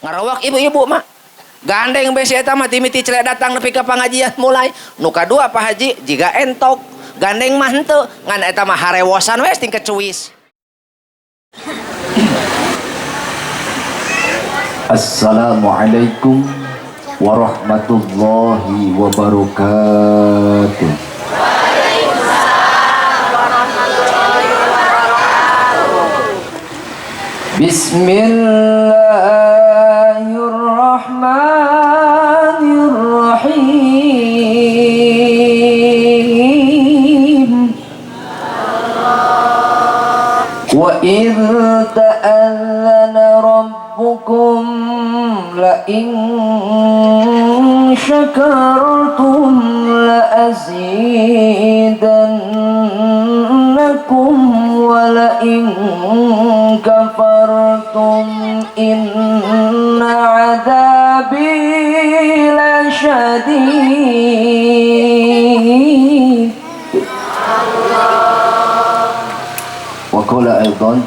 ngarawak ibu-ibu mah gandeng besi eta mah timiti celek datang nepi ka pangajian mulai. Nu kadua Pak Haji jiga entok gandeng mah henteu ngan eta mah harewosan we tingkat cuwis. Assalamualaikum warahmatullahi wabarakatuh. Bismillahirrahmanirrahim. Wa idh ta'adzana rabbukum la in syakartum la azidannakum wa la in kafartum inna adabi lasyadid. Wa qala aidan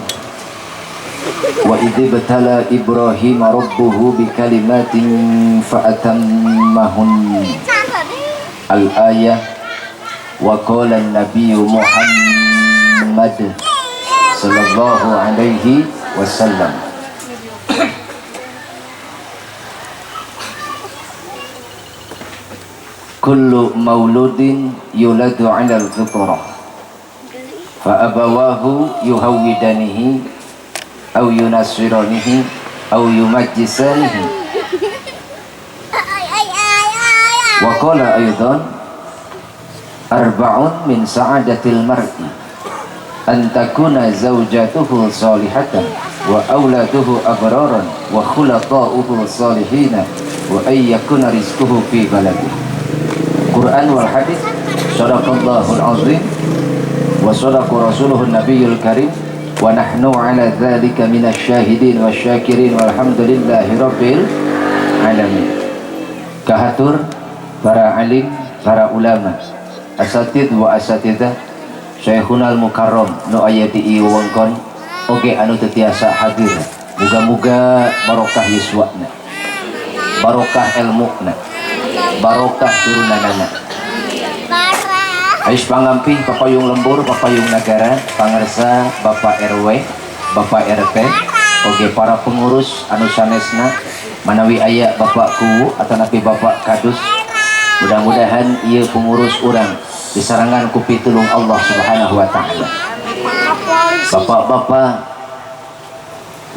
wa idh ibtala Ibrahim rabbuhu bikalimatin fa'atammahun al-ayah wa qala an-nabiy Muhammad sallallahu alaihi wasallam kullu mauludin yuladu 'ala al-fitrah fa abawahu yuhawwidanihi aw yunasiranihi aw yumajjisanihi. Wa qala aidan arba'un min sa'adatil mar'i an takuna zawjatuhu salihatan wa auladuhu abraran wa khulaqa'uhu salihina wa ay yakuna rizquhu fi baladihi. Quran wal hadits. Shadaqallahul azim wa shadaqa rasuluhun nabiyul karim wa nahnu ala dzalika minasyahidin wasyakirin walhamdulillahi rabbil alamin. Kahatur para alim, para ulama, asatid wa asatidah, Syekhunal Mukarram nu aya di wewengkon oge anu teu tiasa hadir. Muga-muga barokah yuswana, barokah ilmuna, barokah turunanana. Ais pangampi papayung lembur, papayung nagara, pangarsa Bapak RW, Bapak RT, oge para pengurus anu sanesna manawi aya Bapak Kuwu atanapi Bapak Kadus. Mudah-mudahan ieu pengurus urang disarangan ku pitulung Allah Subhanahu wa taala. Bapak-bapak,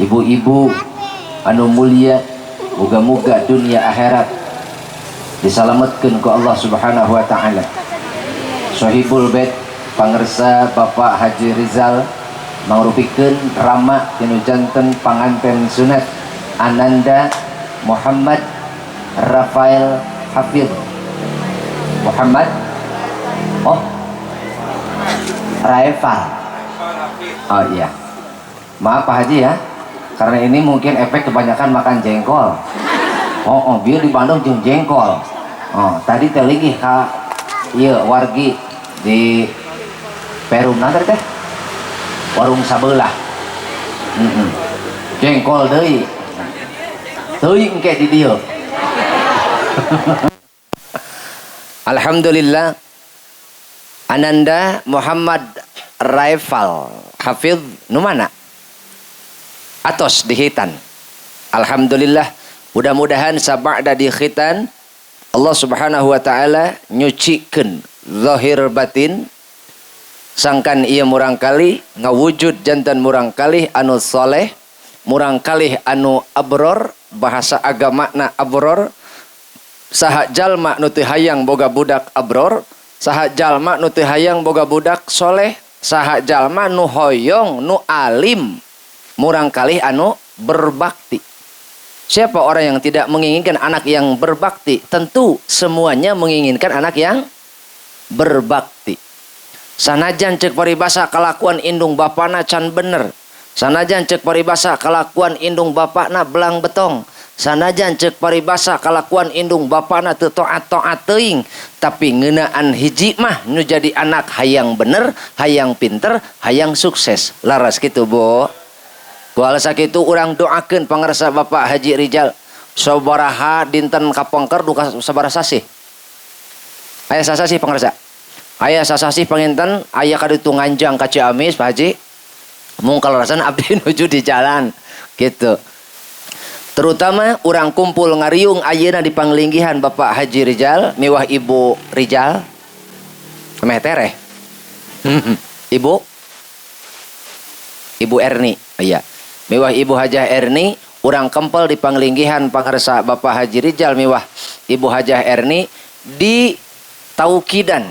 ibu-ibu anu mulia, muga-muga dunia akhirat disalametkeun ku Allah Subhanahu wa taala. Sohibul bait pangersa Bapak Haji Rizal mangrupikeun rama tinu janten panganten sunat Ananda Muhammad Rafael Hafidh Muhammad Raifal. Oh iya, maaf Pak Haji ya, karena ini mungkin efek kebanyakan makan jengkol. Biar di Bandung jeung jengkol. Tadi telingih ka iya wargi di Perum nanti teh warung sabelah jengkol deui teuing ke di dieu. Alhamdulillah, Ananda Muhammad Raifal Hafidh nu mana? Atos di Hitan. Alhamdulillah, mudah-mudahan sabada di Hitan Allah Subhanahu wa taala nyucikeun zahir batin sangkan ieu murang kali ngawujud jantan murang kali anu soleh, murang kali anu abror, bahasa agamana abror, saha jalma nu teu hayang boga budak abror, saha jalma nu teu hayang boga budak soleh, saha jalma nu hoyong nu alim, murang kali anu berbakti. Siapa orang yang tidak menginginkan anak yang berbakti? Tentu semuanya menginginkan anak yang berbakti. Sanajan cek paribasa kalakuan indung bapana can bener, sanajan cek paribasa kalakuan indung bapana belang betong, sanajan cek paribasa kalakuan indung bapana teu toat-toat teuing, tapi ngeunaan hiji mah nu jadi anak hayang bener, hayang pinter, hayang sukses. Laras kitu, Bu. Kuala sakitu urang doakeun pangarsa Bapak Haji Rijal sabaraha dinten kapengker duka sabaraha sasih. Aya sasasih pangarsa. Aya sasasih panginten aya kaditu nganjang ka Ciamis Pak Haji. Mung kalarasan abdi nuju di jalan gitu. Terutama urang kumpul ngariung ayeuna di panglinggihan Bapak Haji Rijal miwah Ibu Rijal. Meh tereh. Ibu Erni, iya. Miwah Ibu Hajah Erni, urang kempel di panglinggihan pangarsa Bapak Haji Rijal miwah Ibu Hajah Erni di taukidan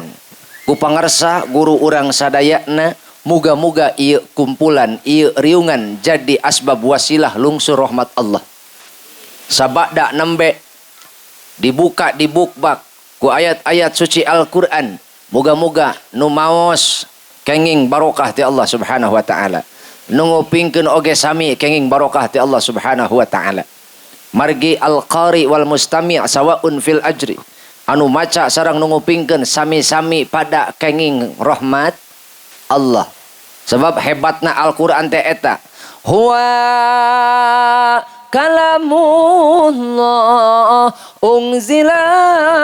ku pangarsa guru urang sadayana muga-muga ieu kumpulan ieu riungan jadi asbab wasilah lungsur rahmat Allah. Sabada nembe dibuka dibukbak ku ayat-ayat suci Al-Qur'an. Moga-moga nu maos kenging barokah ti Allah Subhanahu wa taala. Nu ngupingkeun oge sami kenging barokah ti Allah Subhanahu wa taala. Margi al-qari wal mustami' sawaun fil ajri. Anu maca sareng nu ngupingkeun sami-sami pada kenging rahmat Allah. Sebab hebatna Al-Qur'an teh eta. Huwa kalamullah unzila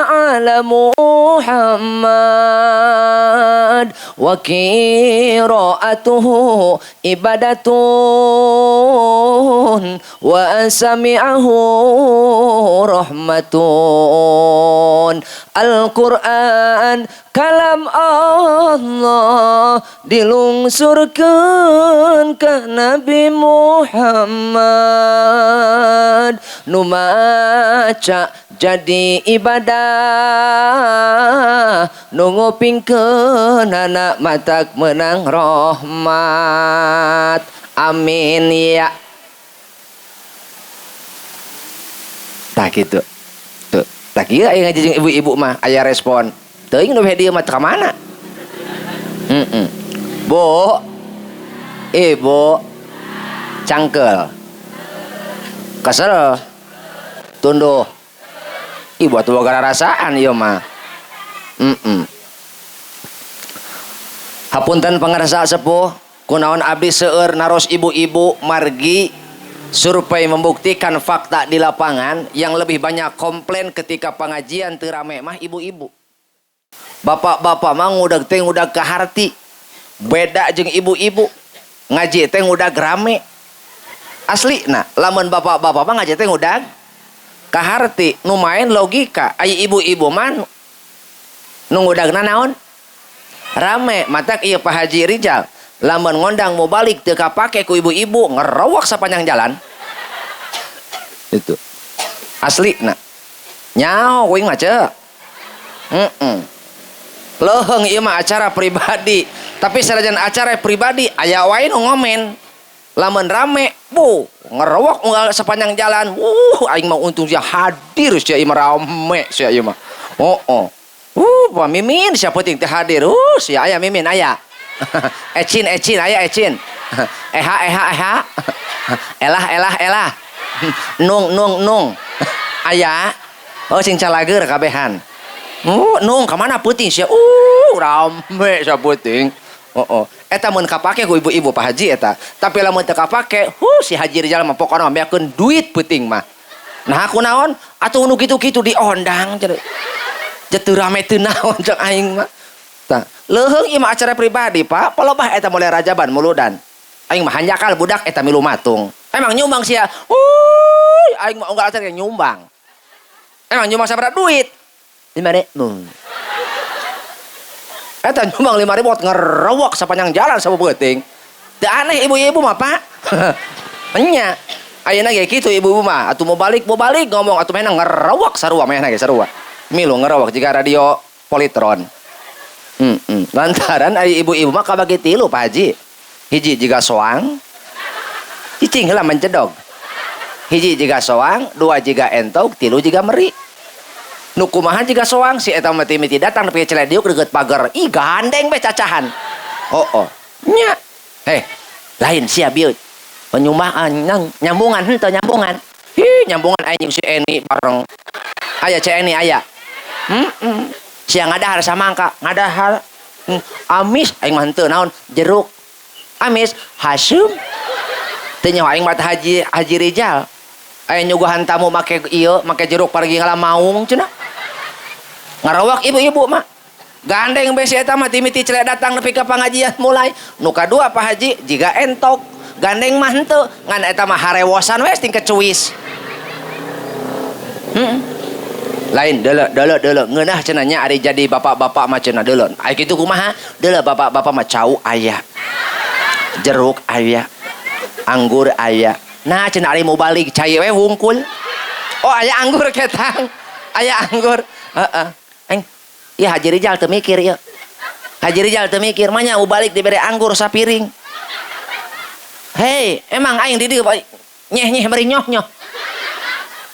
ala Muhammad wa qira'atuhu ibadatun wa sami'ahu rahmatun. Al-Qur'an kalam Allah dilungsurkeun ka Nabi Muhammad nu maca jadi ibadah nu ngupingkeun anak matak menang rahmat. Amin ya. Tah kitu. Tuh, tah kieu aya ngajeng ibu-ibu mah aya respon. Teuing nu dia mah ka mana? Bu. Ibu. Cangkel. Kesel. Tunduh. Ibu atuh boga rasaan ieu mah. Hapunten pangarsa sepuh, kunaon abdi seueur naros ibu-ibu margi survei membuktikan fakta di lapangan yang lebih banyak komplain ketika pengajian teu rame mah ibu-ibu. Bapak-bapak mah ngudag teh ngudag ka harti. Beda jeung ibu-ibu. Ngaji teh ngudag rame. Aslina lamun bapak-bapak mah ngaji teh ngudag ka harti, nu main logika. Aya ibu-ibu mah nu ngudagna naon? Rame. Matak ieu Pak Haji Rijal lamun ngondang mau balik teu kapake ku ibu-ibu ngerowok sapanjang jalan. Itu. Aslina. Nyaho kuing mah ceuk. Leuheung ieu mah acara pribadi, tapi sanajan acara pribadi aya wae nu ngomen. Lamun rame, ngerowok unggal sepanjang jalan. Aing mah untung sia hadir sia ieu mah rame sia ieu mah. Pak Mimin sia penting teh hadir. Sia aya Mimin aya. Ecin aya Ecin. Eha. Elah. Nung. Aya. Oh sing calager kabehan. Nung kamana peuting sia rame sia peuting. Eta mun kapake ku ibu-ibu Pak Haji eta. Tapi lamun teu kapake, si Haji Rijal mah pokona meakeun duit peuting mah. Nah aku naon? Atuh nu kitu-kitu diondang cenah. Teu rame teu naon cek aing mah. Tah, leuheung ieu mah acara pribadi, Pak. Palobah eta mulai rajaban muludan. Aing mah hanjakal budak eta milu matung. Emang nyumbang sia. Aing mah unggal acara nyumbang. Emang nyumbang sabaraha duit? 5.000. Eta nyumbang 5.000 ngerowok sapanjang jalan sabeuting. Teu aneh ibu-ibu mah, Pak. Nya. Ayeuna ge kitu ibu-ibu mah, atuh mau balik ngomong atuh mehna ngerowok sarua mehna ge sarua. Milu ngerowok jika radio Politron. Lantaran aya ibu-ibu mah kabagi tilu Pak Haji. Hiji jiga soang. Cicing heula mencedog. Hiji jiga soang, dua jiga entog, tilu jiga meri. Nu kumaha jiga soang si eta mati-mati datang nepi celediuk deukeut pagar. Ih gandeng we cacahan. Nya. Lain sia bieu. Penyumbaan nyambungan henteu nyambungan. Nyambungan anjing si Eni bareng. Aya si Eni aya. Sia ngadahar samangka, ngadahar. Amis aing mah henteu naon jeruk. Amis hasum. teu nyaho aing mah Haji Rijal aya nyuguhan tamu make jeruk pargi ngalamaung cenah ngarawak ibu-ibu mah gandeng besi eta mah timiti celek datang nepi ka pangajian mulai nu kadua Pak Haji jiga entok gandeng mah henteu ngan eta mah harewosan we tingkat cuwis lain deuleu ngeunah cenah nya ari jadi bapak-bapak mah cenah deuleu ai kitu kumaha deuleu bapak-bapak mah cau aya jeruk aya anggur aya nah cenah ari mau balik cai we wungkul oh aya anggur ketang aya anggur heeh iya Haji Rijal teu mikir ieu Haji Rijal teu mikir mah nya mau balik dibere anggur sapiring hei emang aing di dieu nyeh bari nyoh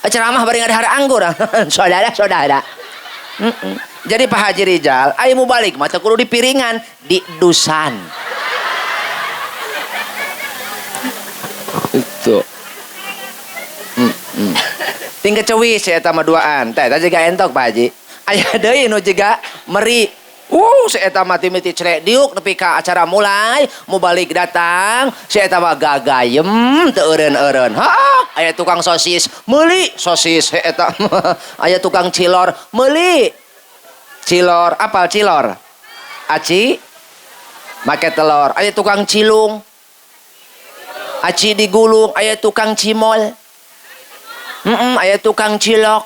ceramah bari ngadahar anggur saudara jadi Pak Haji Rijal ayo mau balik mah teu kudu di piringan di dusan itu tinggal cewis eta mah duaan teh juga entok Pak Haji aya deui nu juga meri si eta mah timiti cerek diuk nepi ka acara mulai mau balik datang si eta mah gagayem teu eureun-eureun aya tukang sosis meuli sosis eta aya tukang cilor meuli cilor apal cilor aci make telur aya tukang cilung aci digulung aya tukang cimol aya tukang cilok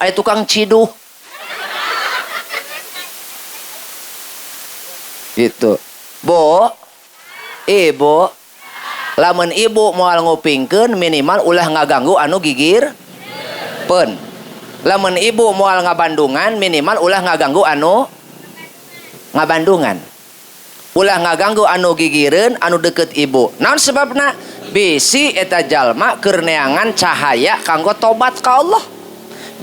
aya tukang ciduh gitu bo ibu lamun ibu moal ngupingkeun minimal ulah ngaganggu anu gigir pen lamun ibu moal ngabandungan minimal ulah ngaganggu anu ngabandungan ulah ngaganggu anu gigireun anu deket ibu naon sebabna bisi eta jalma keur neangan cahaya kanggo tobat ka Allah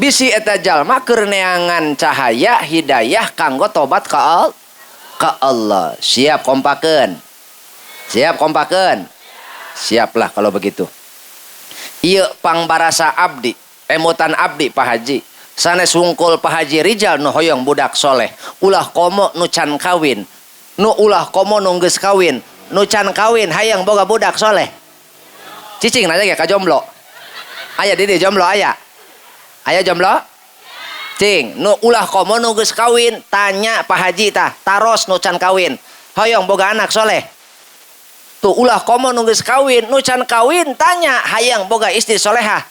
bisi eta jalma keur neangan cahaya hidayah kanggo tobat ka Allah siap kompakeun siaplah kalau begitu ieu pangbarasa abdi emutan abdi Pak Haji sanes hungkul Pak Haji Rijal nu hoyong budak soleh ulah komo nu can kawin nu ulah komo nu geus kawin nu can kawin hayang boga budak soleh cicing nanya ge ka jomblo aya di jomblo aya jomblo cing nu ulah komo nu geus kawin tanya Pak Haji tah taros nu can kawin hoyong boga anak soleh tuh ulah komo nu geus kawin nu can kawin tanya hayang boga istri solehah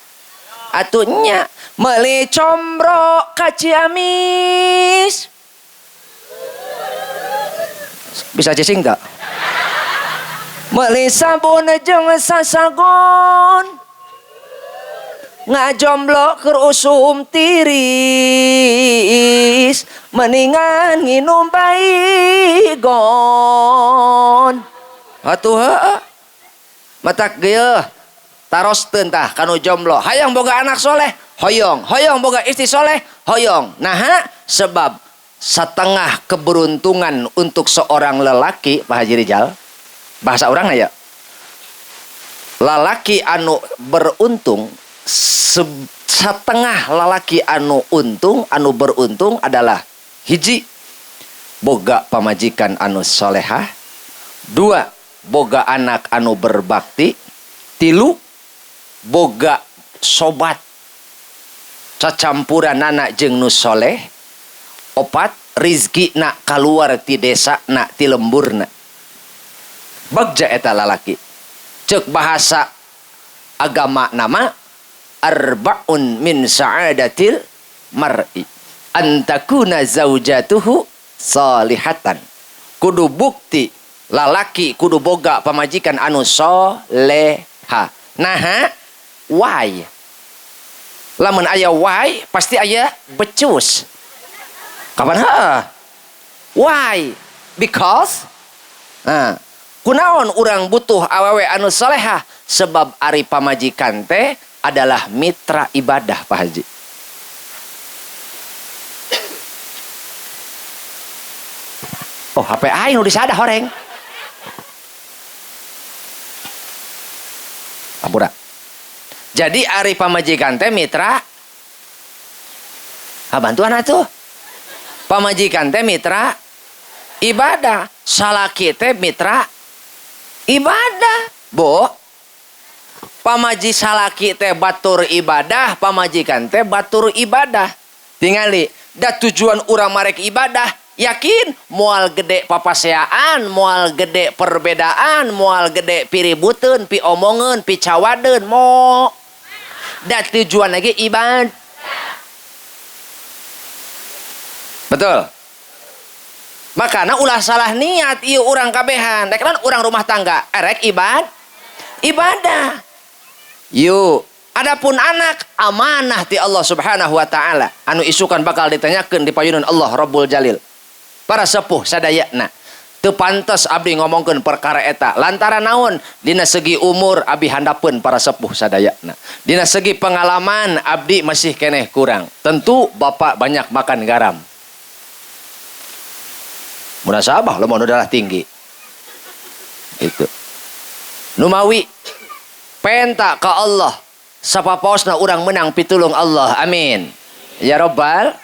atunya meuli combro ka Ciamis bisa cicing tak meuli sabun jeung sasagon ngajomblo keur usum tiris mendingan nginum baygon atuh matak geuh tarosteun tah kanu jomblo hayang boga anak soleh hoyong boga istri soleh hoyong naha sebab setengah keberuntungan untuk seorang lelaki Pak Haji Rijal bahasa urang aya lalaki anu beruntung setengah lalaki anu beruntung adalah hiji boga pamajikan anu solehah dua boga anak anu berbakti tilu boga sobat cacampuran anak jeung nu soleh opat rizki na kaluar ti desa na ti lemburna bagja eta lalaki cek bahasa agama nama arba'un min sa'adatil mar'i antakuna zaujatuhu salihatan kudu bukti lalaki kudu boga pamajikan anu soleha naha why lamun aya why pasti aya becus kapan why because kunaon urang butuh awewe anu soleha sebab ari pamajikan teh adalah mitra ibadah Pak Haji. Oh HP aing nu disada horeng. Ampura. Jadi ari pamajikan teh mitra bantuan atuh. Pamajikan teh mitra ibadah, salaki teh mitra ibadah. Bu, pamaji salaki teh batur ibadah, pamajikan teh batur ibadah. Tingali, da tujuan urang marek ibadah, yakin moal gede papaseaan, moal gede perbedaan, moal gede piributeun, pi omongeun, pi cawadeun, mo. Da tujuan lagi ibadah. Betul. Makanya ulah salah niat ieu urang kabehan. Dek kan urang rumah tangga, erek ibadah. Yuk, adapun anak amanah ti Allah Subhanahu wa taala anu isukan bakal ditanyakeun di payunan Allah Rabbul Jalil. Para sepuh sadayana teu pantes abdi ngomongkeun perkara eta lantaran naon? Dina segi umur abdi handapeun para sepuh sadayana. Dina segi pengalaman abdi masih keneh kurang. Tentu bapak banyak makan garam. Munasabah lemon darah tinggi. Itu. Numawi penta ka Allah sapapaosna urang menang pitulung Allah, amin ya rabbal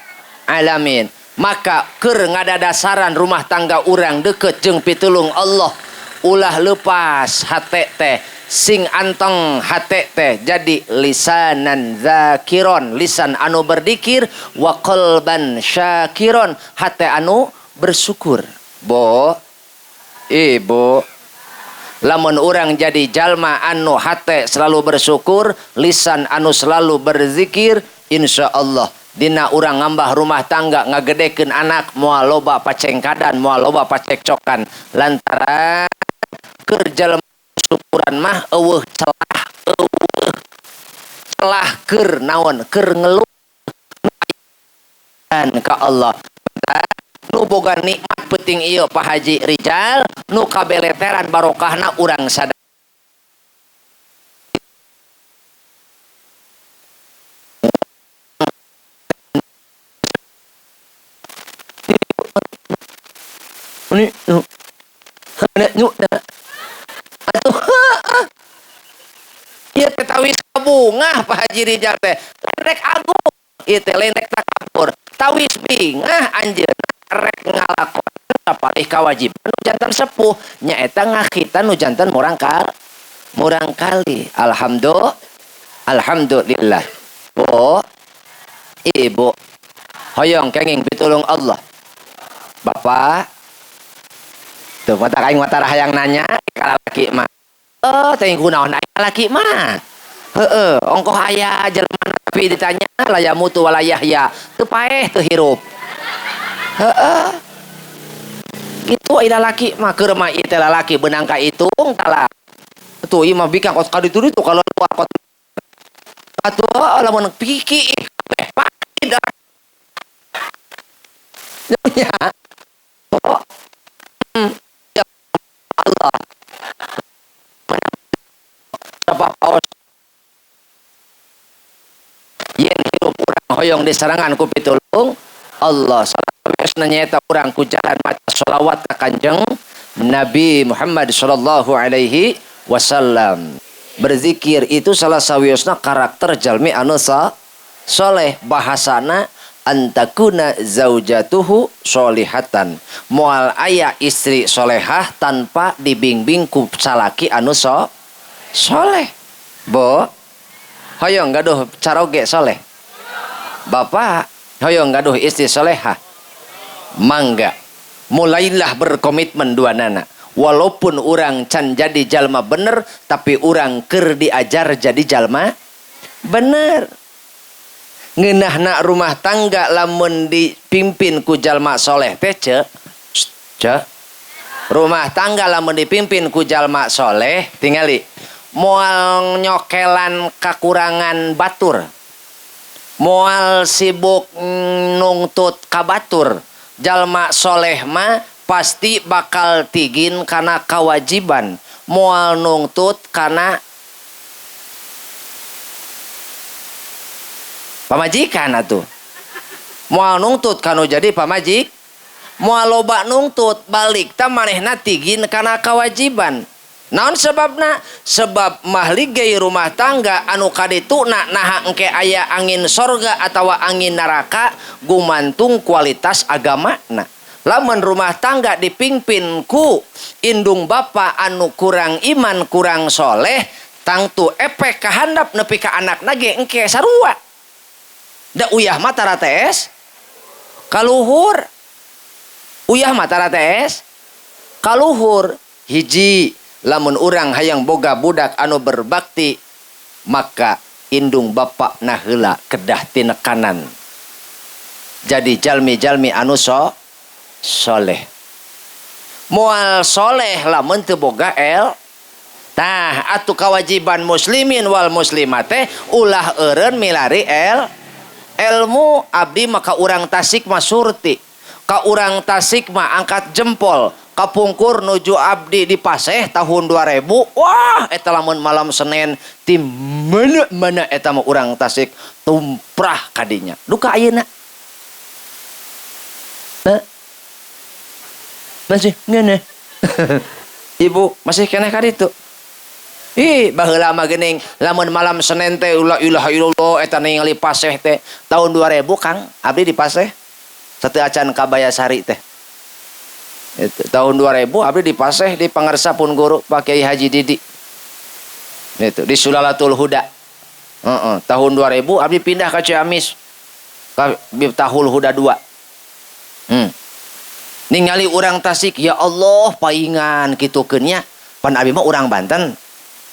alamin. Maka keur ngadadasaran rumah tangga urang deket jeung pitulung Allah, ulah lepas hate teh sing anteng hate teh jadi lisanan zakiron, lisan anu berdikir, wa qalban syakiron, hate anu bersyukur. Bo, ibu, lamun urang jadi jalma anu hate selalu bersyukur, lisan anu selalu berzikir, insya Allah dina urang ngambah rumah tangga ngagedekeun anak moal loba pacengkadan, moal loba pacekcokan lantaran keur jalma syukuran mah eueuh celah keur naon keur ngeluh ka Allah. Nu boga nikmat penting ieu Pak Haji Rijal, nu kabeleteran barokahna urang sadaya. Ini atuh ieu teh tawis kabungah Pak Haji Rijal teh rek agung ieu teh lain rek takabur tawis bingah anjeunna rek ngalakon sapalih kawajiban nu janten sepuh nyaeta ngakitan nu janten murang kali. Alhamdulillah. Bu, ibu hoyong kenging pitulung Allah. Bapak tuh mata kaing mata hayang nanya ka laki mah. Teuing kunaon aya laki mah. Ongkoh aya jelema tapi ditanya layamutu walayahya teu paeh teu hirup. Gitu aya lalaki mah keur mah ieu teh lalaki beunang ka itung tala. Tuh ieu mah bika kos kaditu ditu kalau kot. Atuh lamun piki pasti dah. Ya. Ya Allah. Apa paus yen hirup urang hoyong disarangan ku pitulung Allah salawatna nyaeta urang ku jalan maca sholawat ka Kanjeng Nabi Muhammad sallallahu alaihi wasallam. Berzikir itu salah sawiosna karakter jalmi anu soleh, bahasana antakuna zaujatuhu sholihatan, moal aya istri solehah tanpa dibimbing ku salaki anu soleh. Bo, hoyong gaduh caroge soleh. Bapak hoyong gaduh istri solehah. Mangga mulailah berkomitmen dua nana. Walaupun orang can jadi jalma bener, tapi orang keur diajar jadi jalma bener. Ngeunahna rumah tangga lamun dipimpin ku jalma soleh teh ce rumah tangga lamun dipimpin ku jalma soleh tingali moal nyokelan kakurangan batur, moal sibuk nungtut kabatur, jalma soleh mah pasti bakal tigin karena kewajiban, moal nungtut karena pamajikan atuh. Moal nungtut kanu jadi pamajik, moal loba nungtut balik ta manehna tigin karena kewajiban. Naon sebabna? Sebab mahligay rumah tangga anu kadituna naha engke aya angin sorga atawa angin neraka gumantung kualitas agamana. lamun rumah tangga dipimpin ku indung bapa anu kurang iman kurang soleh tangtu efek kahandap nepi ka anak nage engke sarua da uyah mata rates kaluhur uyah mata rates kaluhur hiji lamun urang hayang boga budak anu berbakti maka indung bapa na heula kedah tinekanan jadi jalmi-jalmi anu soleh moal soleh lamun teu boga tah atuh kewajiban muslimin wal muslimate ulah eureun milari ilmu abdi maka urang Tasik mah surti ka urang Tasik mah angkat jempol kapungkur nuju abdi di Paseh tahun 2000 wah eta lamun malam Senin tim mana eta mah urang Tasik tumprah kadinya duka ayeuna masih ngene ibu masih keneh ka ditu ih baheula mah geuning lamun malam Senin teh la ilaha illallah eta ningali Paseh teh tahun 2000 Kang abdi di Paseh sateu acan Kabayasari teh itu tahun 2000 abdi di Paseh di pangarsa pun guru Pak Kiai Haji Didi itu di Sulalatul Huda tahun 2000 abdi pindah ke Ciamis ka Miftahul Huda 2 ningali urang Tasik ya Allah paingan kitukeun nya pan abi mah urang Banten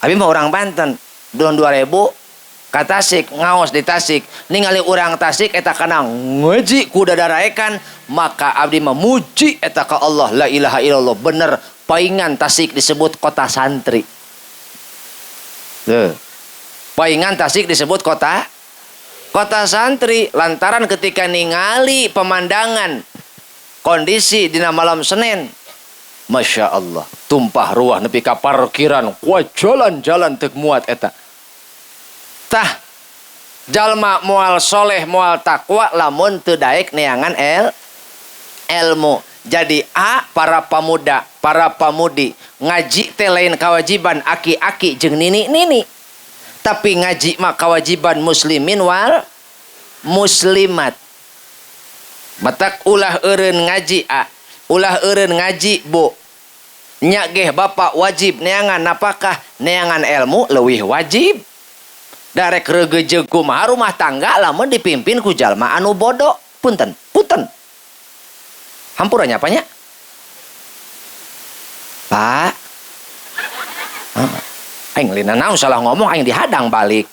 tahun 2000 ka Tasik ngaos di Tasik ningali urang Tasik eta kana ngaji ku dadaraekan maka abdi memuji eta ka Allah la ilaha illallah bener paingan Tasik disebut kota santri paingan Tasik disebut kota santri lantaran ketika ningali pemandangan kondisi dina malam Senin Masya Allah tumpah ruah nepi ka parkiran ku jalan-jalan teu muat eta tah jalma moal soleh moal takwa lamun teu daek neangan ilmu jadi para pemuda para pamudi ngaji teh lain kewajiban aki-aki jeung nini-nini tapi ngaji mah kewajiban muslimin wal muslimat matak ulah eureun ngaji ulah eureun ngaji bu nya geh bapak wajib neangan napakah neangan ilmu leuwih wajib darek regejeug kumaha rumah tangga lamun dipimpin ku jalma anu bodoh punten hampura nya apanya Pak aing lina naon salah ngomong aing dihadang balik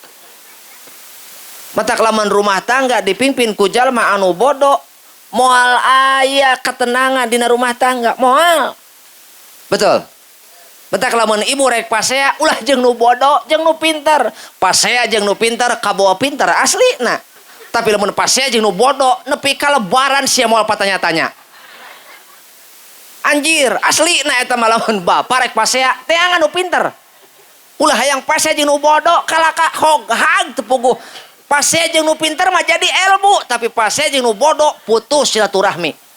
matak lamun rumah tangga dipimpin ku jalma anu bodoh moal aya ketenangan dina rumah tangga moal betul betak lamun ibu rek pasea ulah jeung nu bodoh jeung nu pinter pasea jeung nu pinter kabawa pinter aslina tapi lamun pasea jeung nu bodoh nepi ka lebaran sia moal patanya-tanya anjir aslina eta mah lamun bapa rek pasea teh anu pinter ulah hayang pasea jeung nu bodoh kalaka hoghag teu puguh pasea jeung nu pinter mah jadi ilmu tapi pasea jeung nu bodoh putus silaturahmi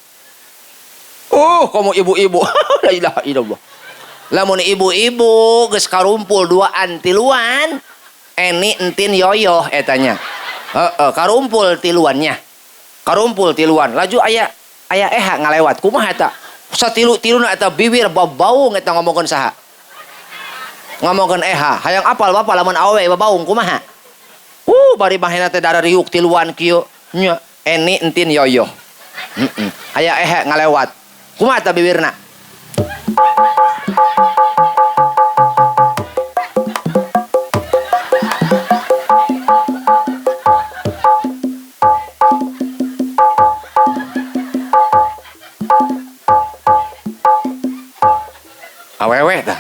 kamu ibu-ibu la ilaha illallah lamun ibu-ibu geus karumpul duaan tiluan eni entin yoyoh etanya karumpul tiluannya karumpul tiluan laju aya eha ngalewat kumaha eta satilu-tiluna eta bibir babaung eta ngomongkeun saha ngomongkeun eha hayang apal bapak lamun awewe babaung kumaha bari mahena teh dara riuk tiluan kieu nya eni entin yoyoh aya eha ngalewat kumaha eta bibirna awewe tah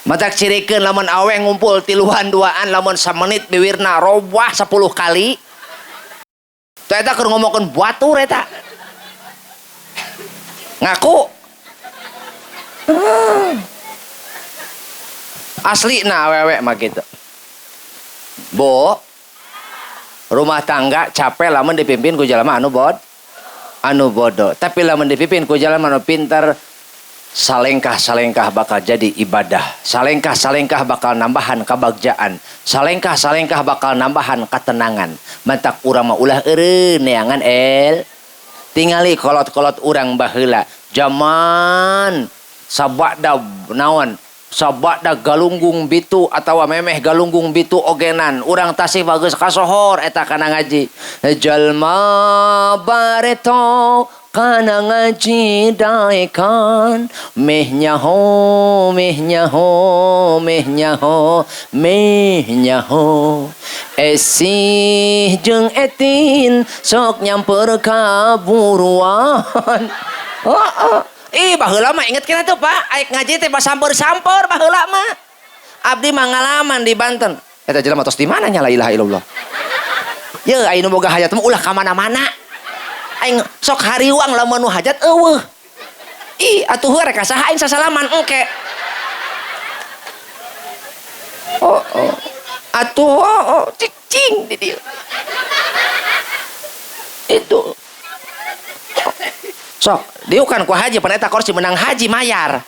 matak cirikeun lamun awe ngumpul tiluan duaan lamun samenit bibirna robah 10 kali teh eta keur ngomongkeun batur eta ngaku asli na awewe mah gitu bo rumah tangga capek lamun dipimpin ku jalma anu bodoh tapi lamun dipimpin ku jalma anu pinter salengkah bakal jadi ibadah salengkah bakal nambahan kabagjaan salengkah bakal nambahan ketenangan mantak urang mah ulah eureun neangan tingali kolot-kolot urang baheula zaman sabada naon sabada galunggung bitu atawa memeh galunggung bitu ogenan urang tasih bageus kasohor eta kana ngaji jalma bareto kana ngaji daekan meh nyaho meh nyaho meh nyaho meh nyaho esih jeung etin sok nyamper ka buruan. Ih baheula mah inget kira tuh Pak aik ngaji teh basampeur-sampeur baheula mah abdi mah ngalaman di Banten eta jelema tos di mana nya la ilaha illallah ye aing nu boga hajat mah ulah ka mana-mana aing sok hariwang lamun nu hajat eueuh ih atuh rek saha aing sasalaman engke atuh cicing di dieu itu sok diukan ku haji pan eta kursi menang haji mayar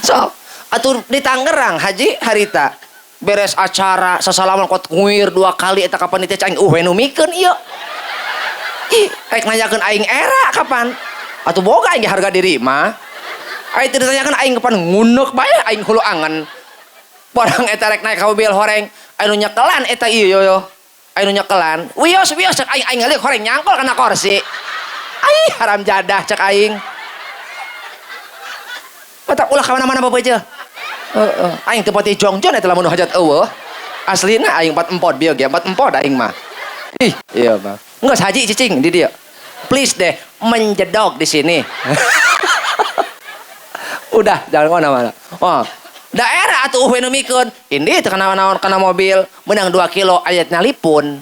sok atuh di Tangerang haji harita beres acara sasalaman kot nguir 2 kali eta kapan teh aing we nu mikeun ieu ih rek nanyakeun aing era kapan atuh boga aing harga diri mah aing teu ditanyakeun aing kapan nguneuk bae aing hulu angan barang eta rek naik ka mobil horeng anu nyekelan eta ieu yo anu nyekelan wios cek aing ngeuleuk horeng nyangkol kana kursi ai haram jadah cek aing mata ulah ka mana-mana babeujeuh aing teu pati jongjon eta lamun hajat eueuh aslina aing 4 empot bieu ge 4 empot aing mah ih iya Bang geus haji cicing di dieu please deh menjedok di sini udah jangan kemana-mana daerah atuh we nu mikeun indi teu kana naon kana mobil menang 2 kilo aya nyalipun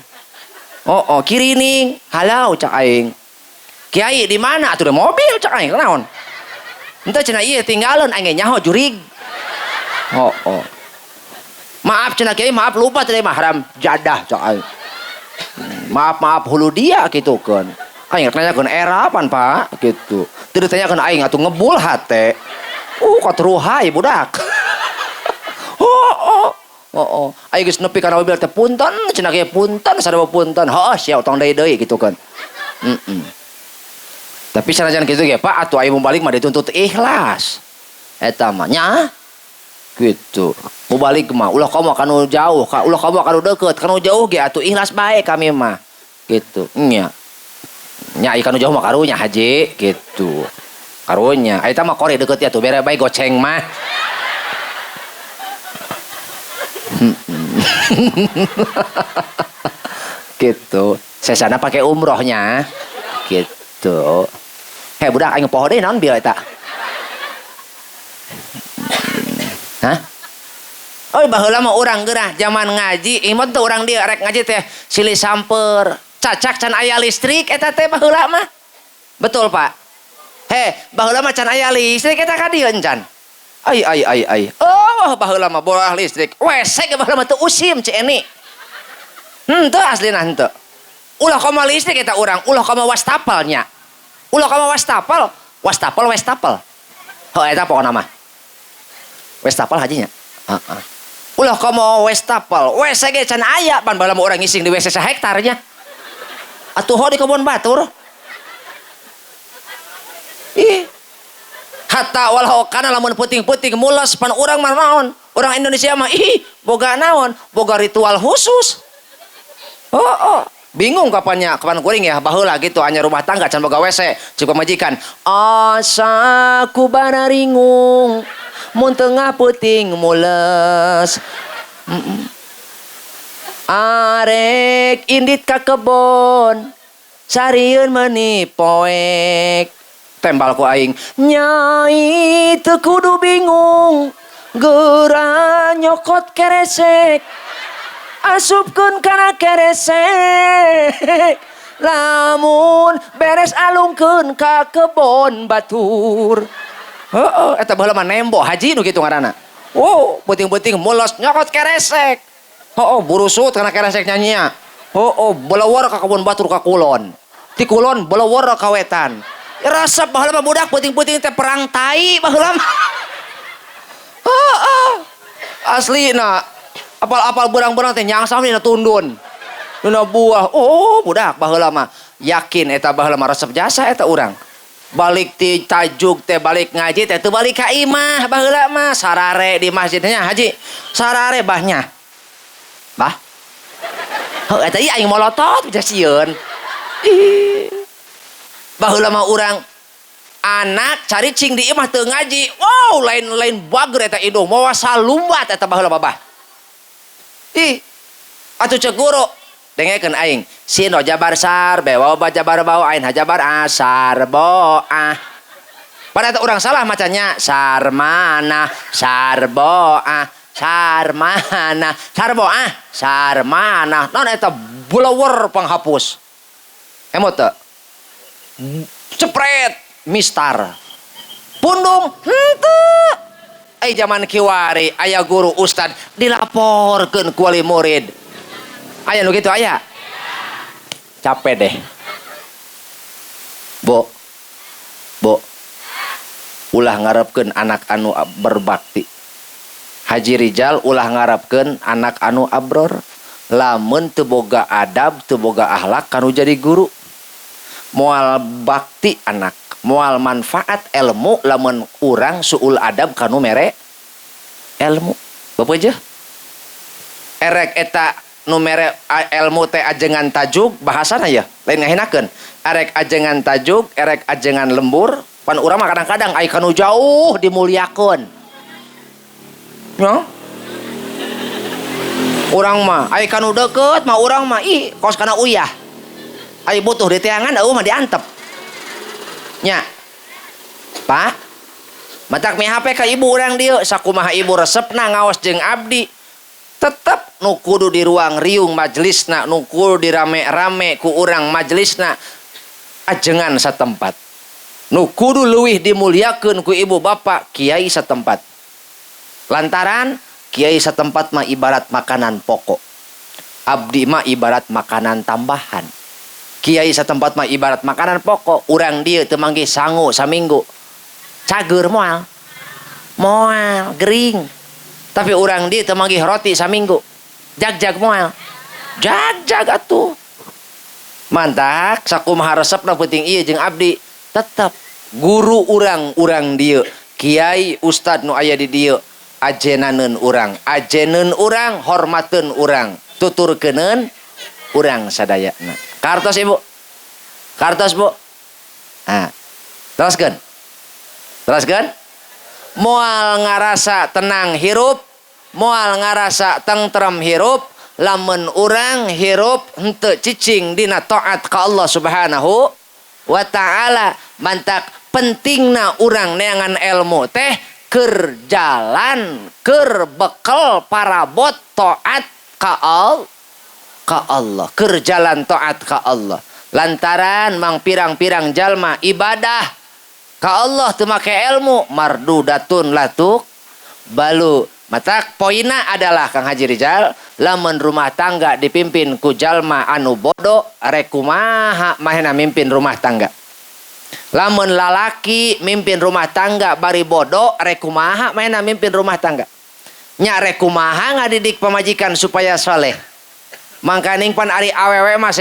kirining halau cak aing kiai di mana atuh di mobil cak aing naon henteu cenah ieu tinggalin aing nyaho jurig maaf cenah kiai maaf lupa teh mah haram jadah cak aing maaf hulu dia kitukeun aing nanyakeun era pan Pak kitu teu ditanyakeun aing atuh ngebul hate katuruhai budak aing geus nepi kana mobil teh punten cenah kieu punten sadaya punten heuh sia utang deui kitu kan tapi sanajan kitu ge Pak atuh aing mubalik mah dituntut ikhlas eta mah nya kitu mubalik mah ulah komo kanu jauh ulah komo kanu deukeut kanu jauh ge atuh ikhlas bae kami mah kitu nya nya kanu jauh mah karunya haji kitu karunya eta mah kore deukeut ya tuh bere bae goceng mah gitu sesana pakai umrohnya gitu budak aing poho deui naon bieu eta hah baheula mah urang geurah zaman ngaji imot teh urang dieu rek ngaji teh silih samper cacak can aya listrik eta teh baheula mah betul Pak baheula mah can aya listrik eta ka dieu encan ai baheula mah bolah listrik WC ge baheula mah teu usim ceeni henteu aslina henteu ulah koma listrik eta urang ulah koma wastafalnya ulah koma wastafal eta pokona mah wastafal hajinya ulah koma wastafal WC ge can aya pan baheula mah urang ngising di WC 1 hektarnya atuh di kebun batur hatta walau kana lamun puting-puting mules pan urang mah naon urang Indonesia mah boga naon boga ritual khusus bingung kapan kuring ya baheula gitu hanya rumah tangga can boga WC cik pamajikan asa ku bararingung mun tengah puting mules arek indit ka kebon sarieun meuni poek tembal ku aing nyai teu kudu bingung geura nyokot keresek asupkeun kana keresek lamun beres alungkeun ka kebon batur eta baheula mah nembo haji nu kitu ngaranna puting-puting mulos nyokot keresek burusut kana keresek nyanyinya belewar ka kebon batur ka kulon ti kulon belewar ka wetan rasa baheula mah budak puting-puting teh perang tai baheula mah aslina apal-apal berang-berang teh nyangsam dina tundun dina buah budak baheula mah yakin eta baheula mah resep jasa eta urang. Balik ti tajuk teh balik ngaji teh teu balik ka imah baheula mah sarare di masjidnya haji. Sarare bahnya. Bah. Heuh eta ieu aing molotot bisa sieun. Baheula mah urang anak cari cing di imah teu ngaji. Wow, lain bager eta indung moal salumbat eta baheula babah. Ih. Atuh cek guru dengekeun aing sin jabar sar bewa jabar bau ain hajabar asar boah pada eta urang salah macanya sarmana sarboah sarmana sarboah sarmana naon eta bulewer panghapus emot teu cepret mistar pundung henteu ai zaman kiwari aya guru ustad dilaporkeun ku wali murid aya nu kitu aya capek deh bo ulah ngarepkeun anak anu berbakti Haji Rijal ulah ngarepkeun anak anu abror lamun teu boga adab teu boga akhlak kanu jadi guru moal bakti anak moal manfaat ilmu lamun urang suul adab kanu mere ilmu bapak aja erek eta nu mere ilmu teh ajengan tajuk bahasana ya lain ngahinakeun erek ajengan tajuk erek ajengan lembur pan urang mah kadang-kadang ai kanu jauh dimuliakeun no urang mah ai kanu deukeut mah urang mah ih kos kana uyah ai butuh di teangan eueuh mah diantep nya Pak matak mi HP ka ibu urang dieu sakumaha ibu resepna ngaos jeung abdi tetep nu kudu di ruang riung majelisna nu kudu dirame-rame ku urang majelisna ajengan satempat nu kudu leuwih dimuliakeun ku ibu bapak kiai satempat lantaran kiai satempat mah ibarat makanan pokok abdi mah ibarat makanan tambahan kiai satempat mah ibarat makanan pokok urang dieu teu manggih sangu saminggu cager moal gering tapi urang di teu manggih roti saminggu jag moal jag atuh mantak sakumaha resepna penting ieu jeung abdi tetep guru urang dieu kiai ustad nu aya di dieu ajenaneun urang hormateun urang tuturkeuneun urang sadayana kartos ibu kartos bu nah teruskeun moal ngarasa tenang hirup moal ngarasa tentrem hirup lamun urang hirup henteu cicing dina taat ka Allah Subhanahu wa taala mantak pentingna urang neangan ilmu teh keur jalan keur bekel parabot taat ka Allah keur jalan taat ka Allah lantaran mang pirang-pirang jalma ibadah ka Allah teu make ilmu mardudatun latuk balu matak poinna adalah Kang Haji Rijal lamun rumah tangga dipimpin ku jalma anu bodoh rek kumaha mahena mimpin rumah tangga lamun lalaki mimpin rumah tangga bari bodoh rek kumaha mahena mimpin rumah tangga nya rek kumaha ngadidik pamajikan supaya saleh mangkaning pan ari awewe mah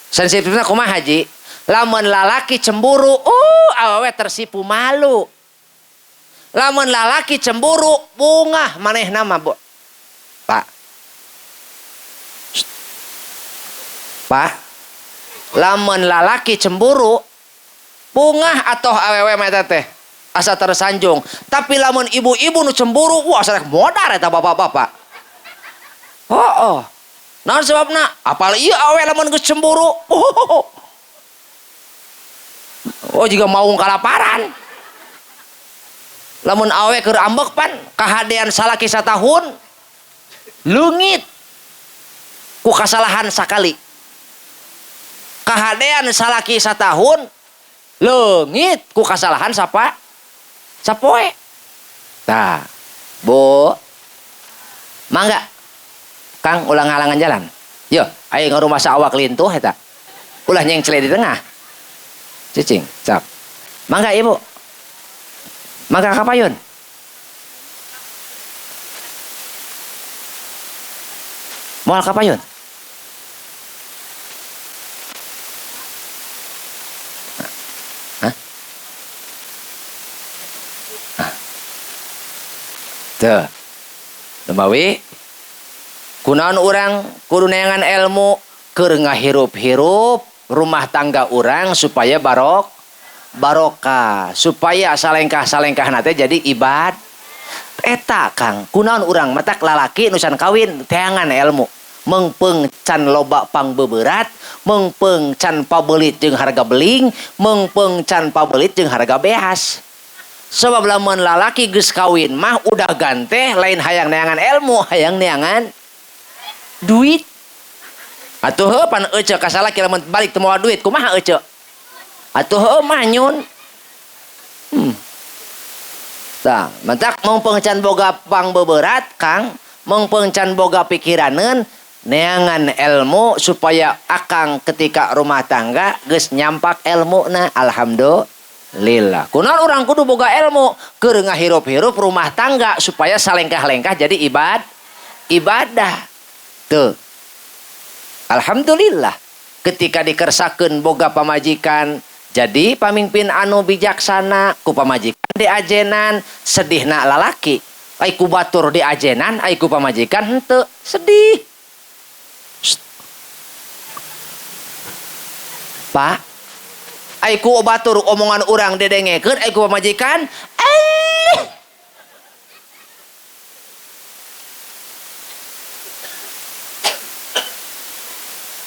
sensitifna kumaha Haji lamun lalaki cemburu awewe tersipu malu lamun lalaki cemburu bungah manehna mah Pak lamun lalaki cemburu bungah atoh awewe mah eta teh asa tersanjung tapi lamun ibu-ibu nu cemburu asa rek modar eta bapak-bapak naon sebabna apal ieu awewe lamun geus cemburu jika mau kalaparan lamun awe keur ambek pan kahadean salaki satahun leungit ku kasalahan sakali kahadean salaki satahun leungit ku kasalahan sapoe tah bu mangga Kang ulah ngalangan jalan yo aya ngurumah saawak lintuh eta ulah nyengcle di tengah cicing cap mangga ibu mangga kapayun moal kapayun Tuh. Demawi kunaon urang kudu neangan ilmu keur ngahirup-hirup rumah tangga urang supaya barokah, supaya salengkah-salengkah nate jadi ibad. Eta Kang, kunaon urang matak lalaki nusan kawin teangan ilmu. Mengpeung can loba pangbeberat, mengpeung can pabelit jeung harga beling, mengpeung can pabelit jeung harga beas. Sebab lamun lalaki geus kawin mah udah ganteh lain hayang neangan ilmu, hayang neangan duit. Atuh heuh pan ece ka salaki lamun balik teu moal duit kumaha ece? Atuh heuh mah nyun. Tah, matak mengpeung can boga pangbeberat Kang, mengpeung can boga pikiraneun neangan ilmu supaya akang ketika rumah tangga geus nyampak ilmuna. Alhamdulillah. Kunaon urang kudu boga ilmu keur ngahirup-hirup rumah tangga supaya salengkah-lengkah jadi ibadah. Tuh. Alhamdulillah. Ketika dikersakeun boga pamajikan jadi pamimpin anu bijaksana, ku pamajikan di ajenan sedihna lalaki. Ai ku batur di ajenan, ai ku pamajikan henteu sedih. Pak, ai ku batur omongan urang dedengekeun, ai ku pamajikan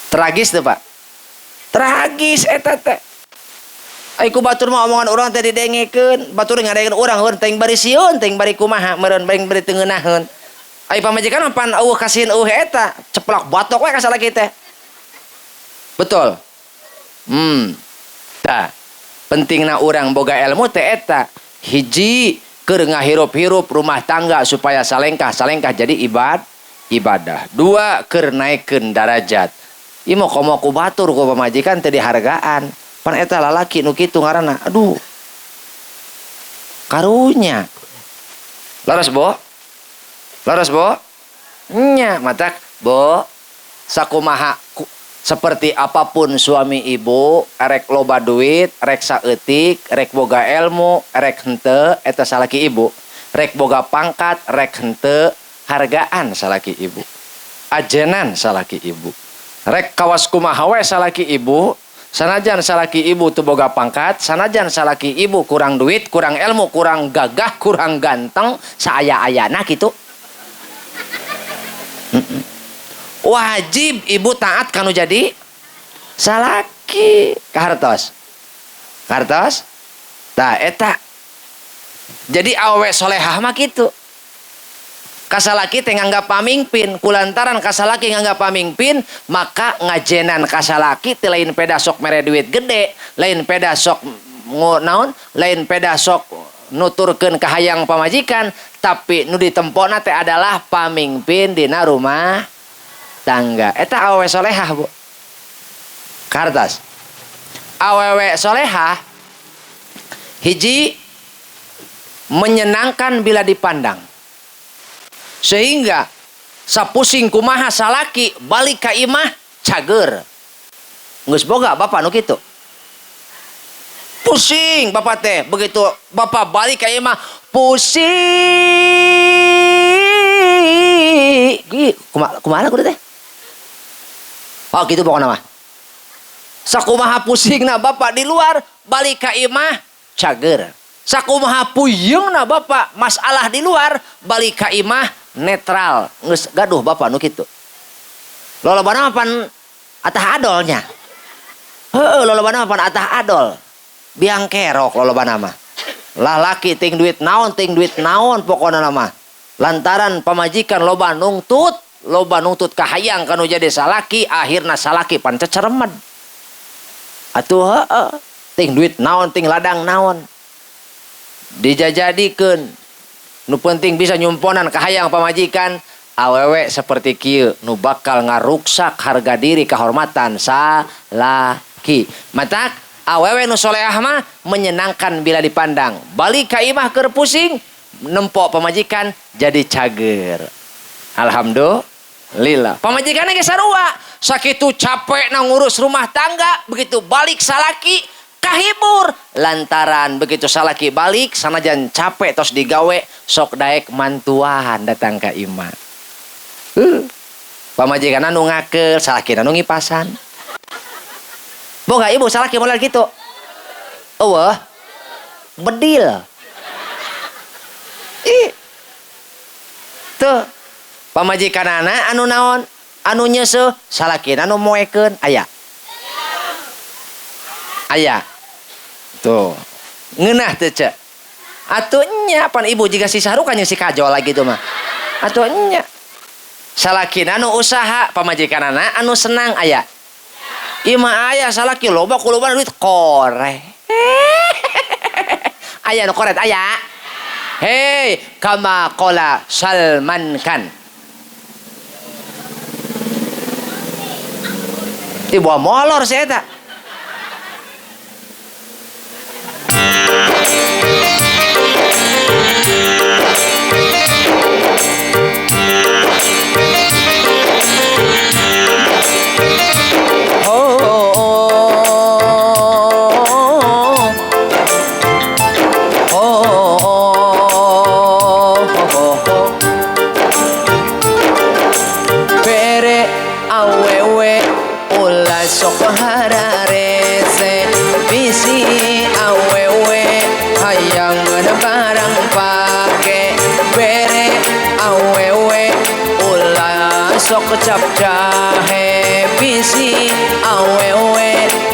tragis tuh Pak. Tragis eta teh. Ai ku batur mah omongan urang teh didengekeun, batur ngadengeun urang heureun teuing bari sieun, teuing bari kumaha, meureun bari teu ngeunaheun. Ai pamajikan pan eueuh kasihin eueuh eta, ceplok batok we ka salaki teh. Betul. Tah. Pentingna urang boga ilmu teh eta. Hiji keur ngahirup-hirup rumah tangga supaya salengkah jadi ibadah. Dua keur naikeun darajat. Ieu mah komo ku batur ku pamajikan teu dihargaan. Pan eta lalaki nu kitu ngaranna. Aduh. Karunya. Laras Bo? Nya, matak Bo. Sakumaha seperti apapun suami ibu, rek loba duit, rek saeutik, rek boga ilmu, rek henteu eta salaki ibu. Rek boga pangkat, rek henteu hargaan salaki ibu. Ajenan salaki ibu. Rek kawas kumaha we salaki ibu, sanajan salaki ibu teu boga pangkat, sanajan salaki ibu kurang duit, kurang ilmu, kurang gagah, kurang ganteng, saaya-ayana kitu. Wajib ibu taat kanu jadi salaki kahartos. Tah eta. Jadi awewe solehah mah kitu. Kasalaki teh nganggap pamimpin, kulantaran kasalaki nganggap pamimpin, maka ngajenan kasalaki teh lain peda sok mere duit gede, lain peda sok naon, lain peda sok nuturkeun ka hayang pamajikan, tapi nu ditempona teh adalah pamimpin dina rumah tangga. Eta awewe solehah Bu. Kartas. Awewe solehah hiji menyenangkan bila dipandang. Sehingga sapusing kumaha salaki balik ka imah cager. Geus boga bapak nu kitu. Pusing bapak teh begitu bapak balik ka imah pusing. Kumaha kudu teh? Oh gitu pokoknya mah. Sakumaha pusingna bapak di luar balik ka imah cager. Sakumaha puyengna bapak masalah di luar balik ka imah netral. Geus gaduh bapak nu kitu. Lolobana pan atah adolnya. Heueuh lolobana pan atah adol. Biang kerok lolobana mah. Lalaki ting duit naon pokona mah. Lantaran pamajikan loba nungtut kahayang kanu jadi salaki, akhirna salaki pan ceceremed. Atuh ting duit naon, ting ladang naon. Dijajadikeun. Nu penting bisa nyumponan kahayang pamajikan, awewe seperti kieu nu bakal ngaruksak harga diri kehormatan salaki. Matak awewe nu solehah mah menyenangkan bila dipandang. Balik ka imah keur pusing, nempok pamajikan jadi cager. Alhamdulillah. Pamajikanna ge sarua, sakitu capek na ngurus rumah tangga, begitu balik salaki kahibur lantaran begitu salaki balik sanajan capek tos digawe sok daek mantuan datang ka imah. Pamajikan anu ngakel salaki anu ngipasan. Boga ibu salaki model gitu. Eueuh. Bedil. Ih. Tuh. Pamajikanana anu naon? Anu nyeuseum salaki anu moekeun aya. Aya. Tuh. Ngeunah teu ce. Atuh nya pan ibu jiga si Sahruk kan si Kajol lagi tuh mah. Atuh nya. Salaki anu usaha pamajikanana anu senang aya. Ieu mah aya salaki loba kuluban duit korek. Aya nu koret aya. Hei, kama qala Salman Khan. Ibu molor saya tak. Sok cap jahe bisi awewe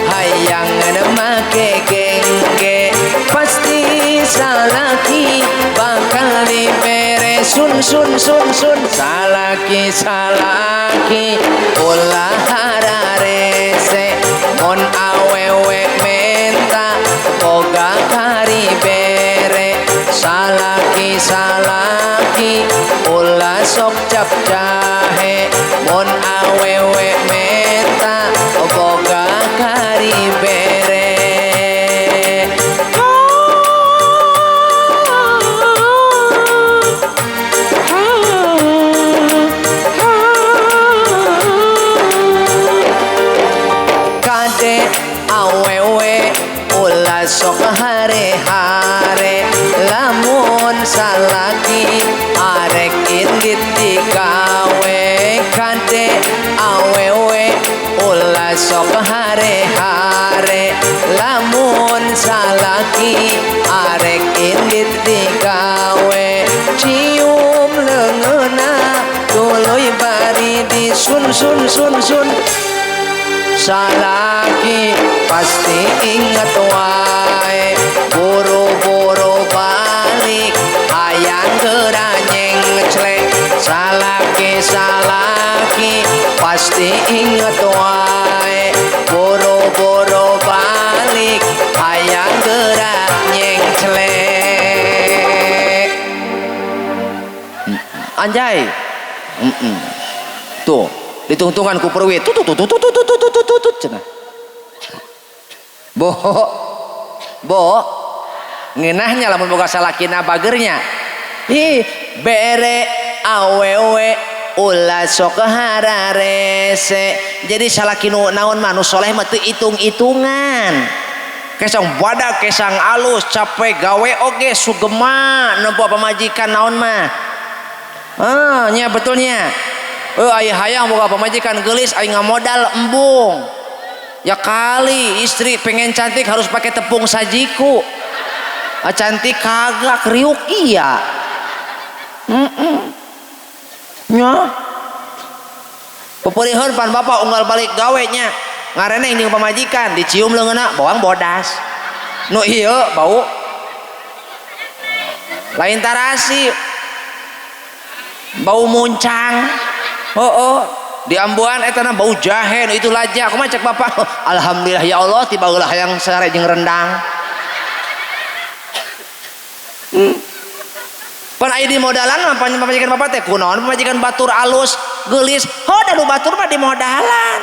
hayang make gengge pasti salaki bakal dibere sun salaki ulah hararese mon awewe menta boga kari bere salaki ulah sok cap jahe mon awewe menta boga kari bere. Kade awewe ulah sok hare-hare lamun salaki arek indit digawe. Kade awewe ulah sok hare-hare lamun salaki arek indit digawe. Cium leungeuna tuluy bari di sun salaki pasti ingat wae buru-buru balik hayang geranyeng ngeclek salaki pasti ingat wae buru-buru balik hayang geranyeng celek. Anjay. Tuh ditungtungan ku perwit tut cenah. Bo ngeunahnya lamun boga salakina bagernya. Ih bere awewe ulah sok hararese. Jadi salaki nu naon mah nu soleh mah teu itung-itungan. Kesang badak kesang alus capek gawe oge sugema nempo pamajikan naon mah. Nya betulnya. Aya hayang boga pamajikan geulis aya ngamodal embung. Ya kali istri pengen cantik harus pakai tepung sajiku. Cantik kagak kriuk iya. Nya. Peperihun pan bapak unggal balik gawe nya. Ngareneng jeung pamajikan dicium leungeuna bawang bodas. Nu ieu bau. Lain tarasi. Bau muncang. Di Ambuan eta bau jahe itu laja. Kumaha cek bapak? Alhamdulillah ya Allah tiba ulah hayang sare jeung rendang. Pan aya di modalan mah pamajikan bapak teh kunaon pamajikan batur alus geulis. Da nu batur mah di modalan.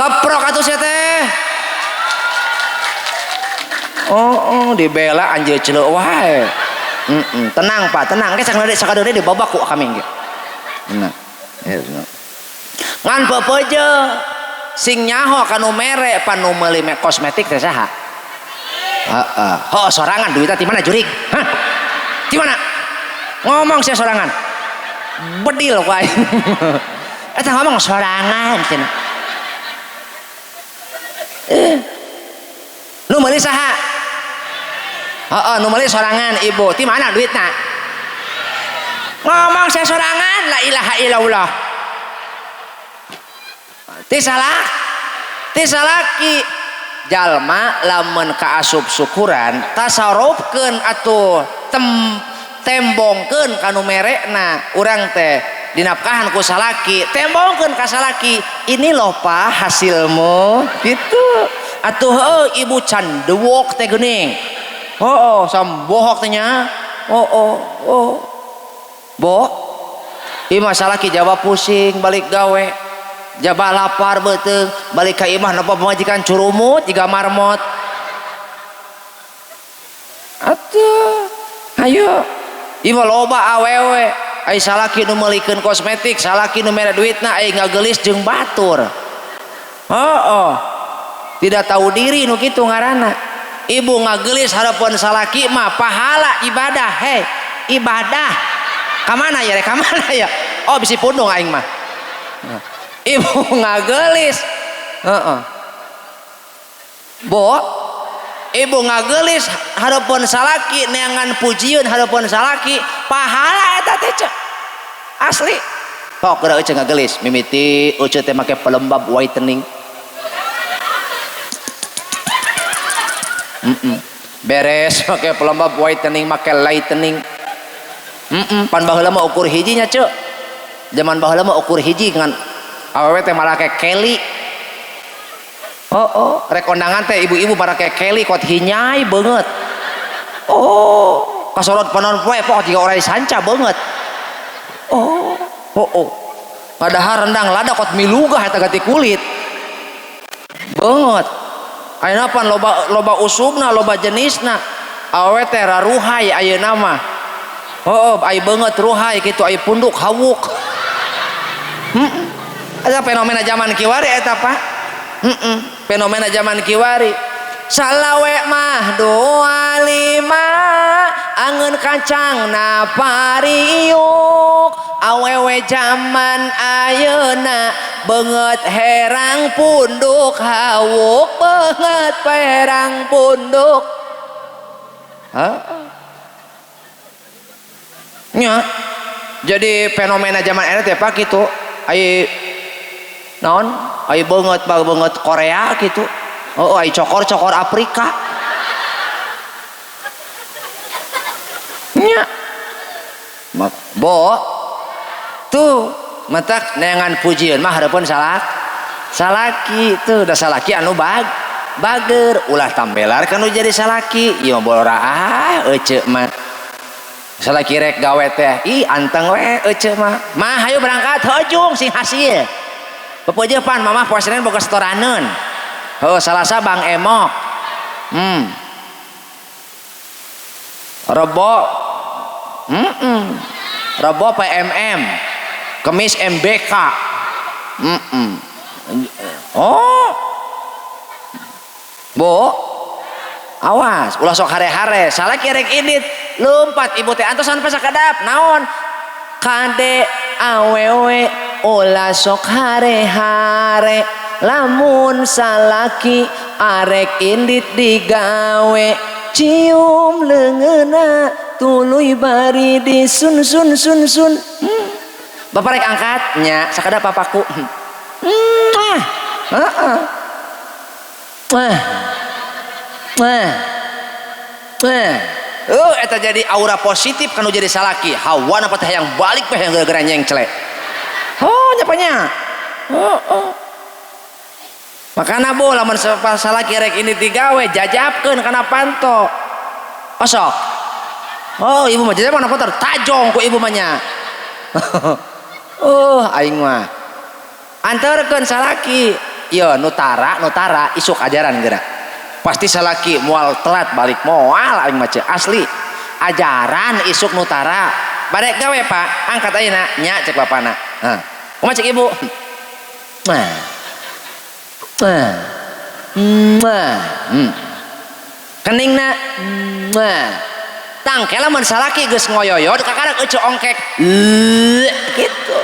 Keprok atuh sia teh. Dibela anjeun ceuleuh wae. Tenang Pak, tenang. Sakadeureun dibabak ku kami ge. Nah. Ngan pepeje. sing nyaho kanu mere panu meuli kosmetik teh saha? Oh sorangan duitnya di mana jurig? Hah? Di mana? Ngomong saya sorangan. Bedil kok aing. Eta ngomong sorangan cenah. Nu meuli saha? Nu meuli sorangan ibu. Di mana duitna? Ngomong saya sorangan, la ilaha illallah. Ti salaki jalma lamun kaasup syukuran tasarufkeun atuh tembongkeun kanu merekna urang teh dinapkahan ku salaki tembongkeun ka salaki ini loh Pak hasilmu gitu atuh ibu can dewok teh geuning sambohok teh nya bo ieu mah salaki jawab pusing balik gawe jaba lapar beteung balik ka imah napa pamajikan curumut jiga marmot atuh ayo ieu loba awewe ai salaki nu meulikeun kosmetik salaki nu mere duitna ai ngageulis jeung batur tidak tahu diri nu kitu ngaranna ibu ngageulis hareupeun salaki mah pahala ibadah ibadah ka mana ya rek ka mana ya bisi pundung aing mah ibu ngageulis bo ibu ngageulis hareupeun salaki neangan pujieun hareupeun salaki pahala eta teh asli tok geura euceung ngageulis mimiti euceung teh make pelembab whitening beres make pelembab whitening make lightening pan baheula mah ukur hijinya ceuk zaman baheula mah ukur hiji ngan awewe teh marake Kelly rek kondangan teh ibu-ibu marake Kelly kot hinyai banget kasorot panon poe pok jiga orang sanca banget padahal rendang lada kot milugah eta ganti kulit banget ayeuna pan loba usubna loba jenisna awewe teh raruhai ayeuna mah ai banget ruhai kitu ai punduk hawuk ada fenomena zaman kiwari eta Pak fenomena zaman kiwari salawe mah 25 angeun kacang na pariuk awewe zaman ayeuna beungeut herang punduk hawuk beungeut perang punduk nya jadi fenomena zaman eta teh Pak kitu ai naon ai banget Korea gitu ai cokor Afrika nya bo tuh matak neangan pujieun mah hareupeun salaki tuh da salaki anu bager ulah tambelar kanu jadi salaki ieu bolora euceuk mah salaki rek gawe teh anteng we euceuk mah hayu berangkat hojung sing hasil pepeujepan mamah poe Senin boga setoraneun Salasa Bang Emok Rebo Rebo PMM Kemis MBK Bo awas ulah sok hare-hare salah kirek idit lumpat ibu teh antos sampai sakadap naon kade awewe ulah sok hare-hare lamun salaki arek indit digawe cium leungeuna tuluy bari di sun bapak rek angkatnya sakadap papaku eta jadi aura positif kanu jadi salaki hawa apa teh yang balik teh yang gara-gara nyengcelek nyapanya makana bo lamun salaki rek ini digawe jajapkeun kana panto osok ibu mah jajap mana panto tajong ku ibu mah nya aing mah anterkeun salaki ieu nutara isuk ajaran geura pasti salaki moal telat balik moal aing mah asli ajaran isuk nutara barek gawe Pak angkat ayeuna nya cek bapana kumaha cek ibu keningna tangkel lamun salaki geus ngoyoyot kakarek eueuh ongkek gitu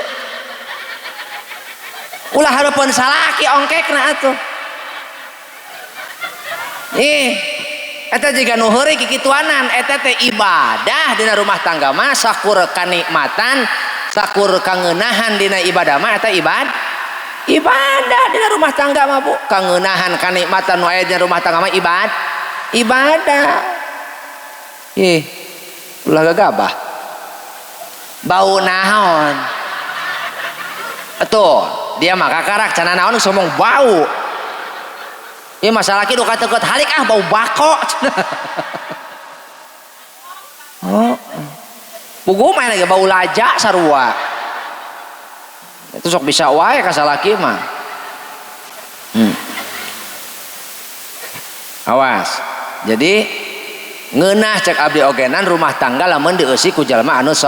ulah hareupeun salaki ongkekna atuh eta jiga nu heureuy kikituanan eta teh ibadah dina rumah tangga mah sakur kanikmatan sakur kangeunahan dina ibadah mah eta ibadah dina rumah tangga mah Bu kangeunahan kanikmatan nu aya dina rumah tangga mah ibadah ulah gagabah bau naon atuh dia mah kakarak cenah naon geus ngomong bau masalah laki duka teket halik bau bako pugu main lagi bau laja sarua itu sok bisa wae ka salaki mah awas jadi ngeunah cek abdi ogenan rumah tangga lamun dieusi ku jalma anu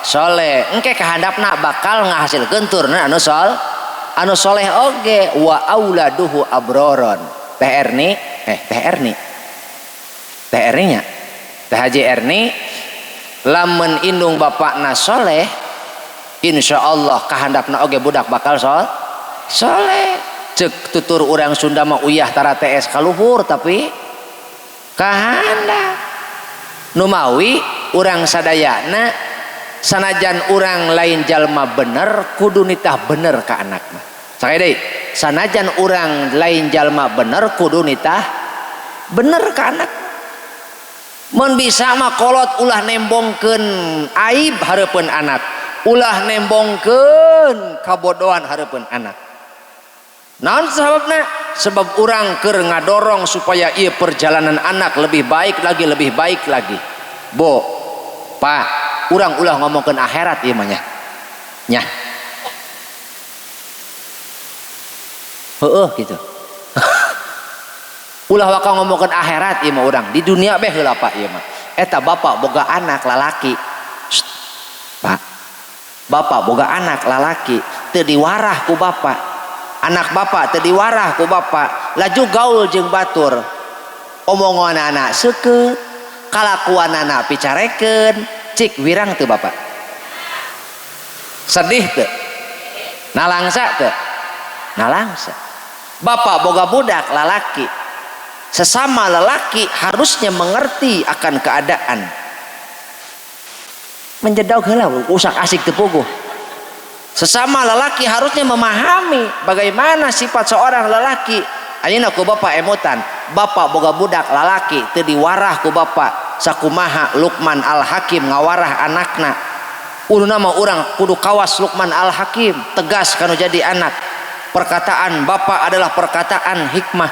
soleh engke kahandapna bakal ngahasilkeun turun anu soleh oge wa auladuhu abroron Teh Erni Teh Haji Erni lamun indung bapakna soleh insyaallah kahandapna oge budak bakal soleh cek tutur urang Sunda mah uyah tara TS kaluhur tapi kahandap numawi urang sadayana sanajan urang lain jalma bener kudu nitah bener ka anakna sakaya deui sanajan urang lain jalma bener kudu nitah bener ka anak mun bisa mah kolot ulah nembongkeun aib hareupeun anak ulah nembongkeun kabodohan hareupeun anak naon sababna sebab urang keur ngadorong supaya ieu perjalanan anak lebih baik lagi Bo Pak urang ulah ngomongkeun akhirat ieu mah nya gitu ulah waka ngomongkeun akhirat ieu mah urang di dunia beh heula Pak ieu mah eta bapak boga anak lalaki Pak bapak boga anak lalaki teu diwarah ku bapak anak bapak teu diwarah ku bapak laju gaul jeung batur omonganana seukeut kalakuanana picarekeun cik wirang teu bapak sedih teu nalangsa teu nalangsa bapak boga budak lalaki sesama lelaki harusnya mengerti akan keadaan menjedauk heula usak asik teu puguh sesama lelaki harusnya memahami bagaimana sifat seorang lelaki ayeuna ku bapak emutan bapak boga budak lalaki teu diwarah ku bapak sakumaha Luqman Al-Hakim ngawarah anakna uluna mah urang kudu kawas Luqman Al-Hakim tegas kanu jadi anak perkataan bapak adalah perkataan hikmah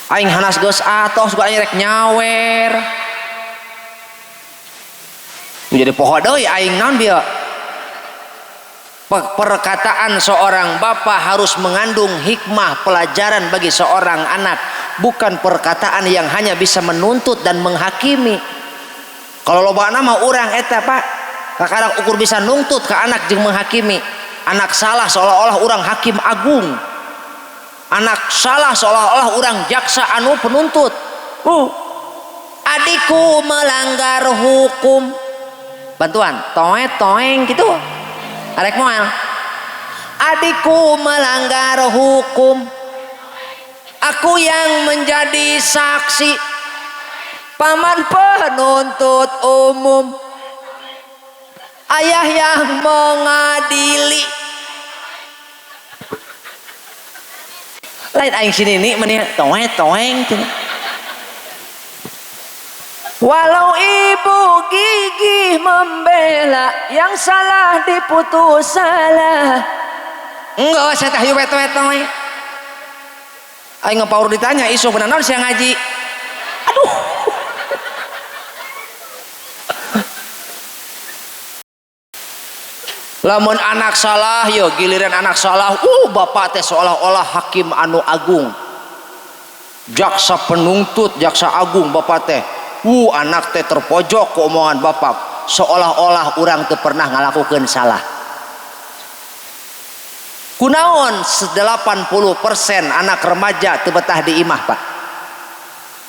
aing hanas geus atos gua aing rek nyawer jadi poho deui aing naon bieu perkataan seorang bapak harus mengandung hikmah pelajaran bagi seorang anak bukan perkataan yang hanya bisa menuntut dan menghakimi kalau lobana mah urang eta Pak kakarang ukur bisa nuntut ke anak jeung menghakimi anak salah seolah-olah urang hakim agung anak salah seolah-olah urang jaksa anu penuntut adikku melanggar hukum bantuan toeng gitu arek moal adikku melanggar hukum aku yang menjadi saksi paman penuntut umum ayah yang mengadili lain aing sini nih meni toeng walau ibu gigih membela yang salah diputus salah enggak saya tah wet-wet toeng aing ngapaur ditanya isu bener naon sia ngaji aduh lamun anak salah yo giliran anak salah bapak teh seolah-olah hakim anu agung jaksa penuntut jaksa agung bapak teh anak teh terpojok ke omongan bapak seolah-olah urang teu pernah ngalakukeun salah Kunaon 80% anak remaja teu betah di imah Pak?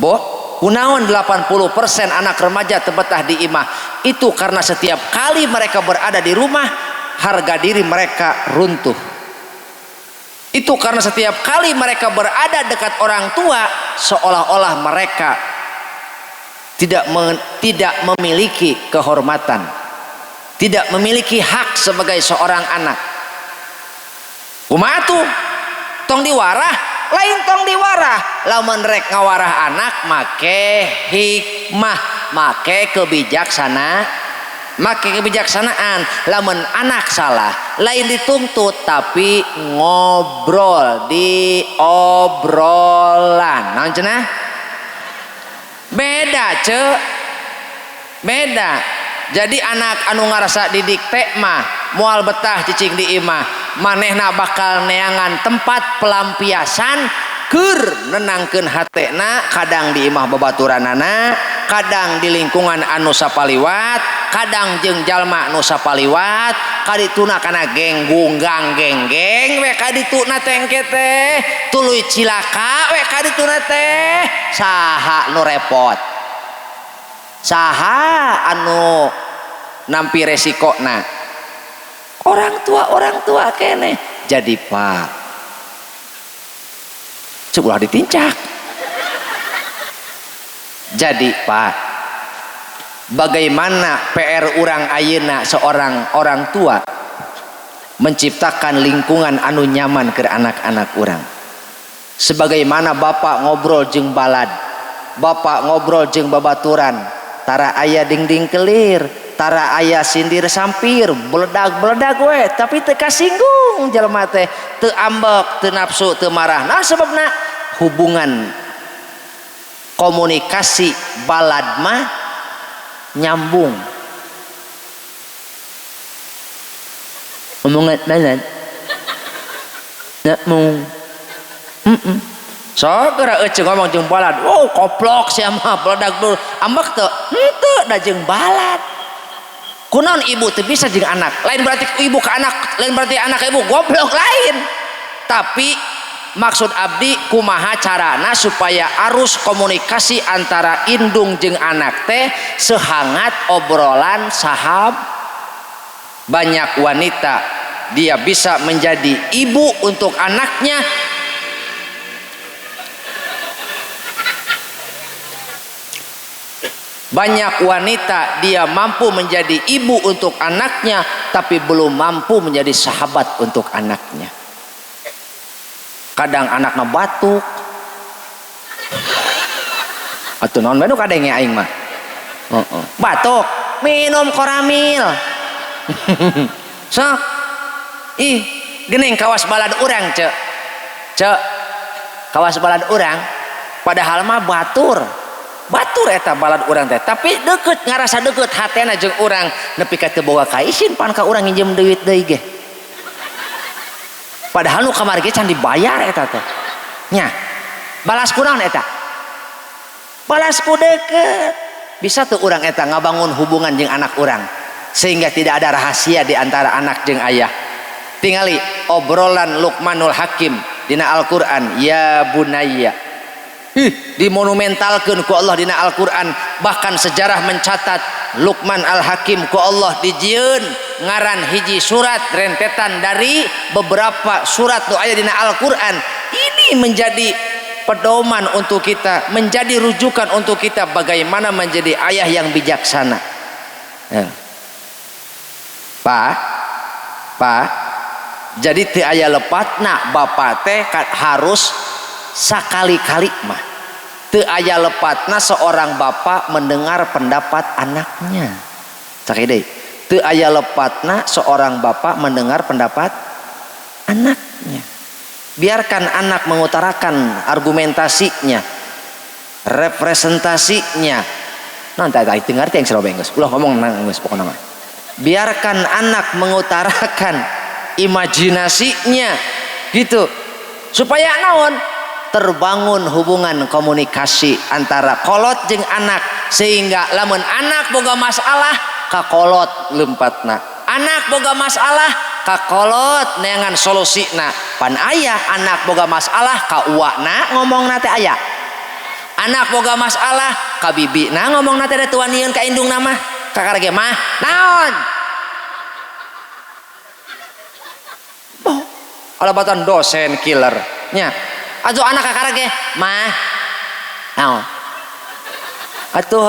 Bo, kunaon 80% anak remaja teu betah di imah? Itu karena setiap kali mereka berada di rumah, harga diri mereka runtuh. Itu karena setiap kali mereka berada dekat orang tua, seolah-olah mereka tidak memiliki kehormatan, tidak memiliki hak sebagai seorang anak. Kumaha tuh? Tong diwarah, lain tong diwarah. Lamun rek ngawarah anak make hikmah, make kebijaksanaan. Lamun anak salah, lain dituntut tapi ngobrol di obrolan. Naon cenah? Beda, Cek. Beda. Jadi anak anu ngarasa didik teh mah moal betah cicing di imah, manehna bakal neangan tempat pelampiasan keur nenangkeun hatena, kadang di imah babaturanana, kadang di lingkungan anu sapaliwat, kadang jeung jalma anu sapaliwat, kadituna kana genggunggang genggeng we kadituna tengke teh, tuluy cilaka we kadituna teh, saha nu repot? Saha anu nampi resikona? Orang tua kene. Jadi Pak, sebelah ditincak. Jadi Pak, bagaimana PR urang ayeuna seorang orang tua menciptakan lingkungan anu nyaman ke anak-anak urang. Sebagaimana bapak ngobrol jeung balad, bapak ngobrol jeung babaturan, tara aya ding-ding kelir, tara aya sindir sampir, beledag-beledag we, tapi teu kasinggung jelema teh, teu ambek, teu nafsu, teu marah. Nah sebabna hubungan komunikasi balad mah nyambung. Omongan balad nyambung. So geura euceung ngomong jeung balad, wow koplok sia mah beledag dulu ambek teu henteu da jeung balad. Kunaon ibu teu bisa jeung anak, lain berarti ibu ke anak, lain berarti anak ibu goblok lain. Tapi maksud abdi kumaha carana supaya arus komunikasi antara indung jeung anak teh sehangat obrolan sahab. Banyak wanita dia bisa menjadi ibu untuk anaknya, banyak wanita dia mampu menjadi ibu untuk anaknya tapi belum mampu menjadi sahabat untuk anaknya. Kadang anaknya batuk atuh naon bae kadenge aing mah batuk minum koramil. So ih geuning kawas balad urang cek kawas balad urang padahal mah batur eta balad urang teh, tapi deket, ngarasa deket hatena jeung urang, nepi ka teu boga ka isin pan ka urang nginjem duit deui ge. Padahal nu kamari ge can dibayar eta teh. Nya, balas kunaon eta? Balas ku deket. Bisa tuh urang eta ngabangun hubungan jeung anak urang sehingga tidak ada rahasia di antara anak jeung ayah. Tingali obrolan Luqmanul Hakim dina Al-Qur'an, ya bunayya. Dimonumentalkeun ku Allah dina Al-Qur'an, bahkan sejarah mencatat Luqman Al-Hakim ku Allah dijieun ngaran hiji surat rentetan dari beberapa surat nu aya dina Al-Qur'an. Ini menjadi pedoman untuk kita, menjadi rujukan untuk kita bagaimana menjadi ayah yang bijaksana. Ya. Pak, jadi teu aya lepatna bapa teh harus sakali-kali mah teu aya lepatna seorang bapak mendengar pendapat anaknya. Sakieu deui, teu aya lepatna seorang bapak mendengar pendapat anaknya. Biarkan anak mengutarakan argumentasinya, representasinya. Nanti teu ngarti yang sarua geus. Ulah ngomong geus pokona mah. Biarkan anak mengutarakan imajinasinya gitu. Supaya naon? Terbangun hubungan komunikasi antara kolot jeung anak, sehingga lamun anak boga masalah ka kolot lempatna, anak boga masalah kakolot neangan solusina pan aya anak boga masalah ka uwana ngomong nate aya anak boga masalah ka bibi na ngomong nate da tuan nieun ka indung nama kakarage mah naon alabatan dosen killer nya atuh anak kakarage mah naon atuh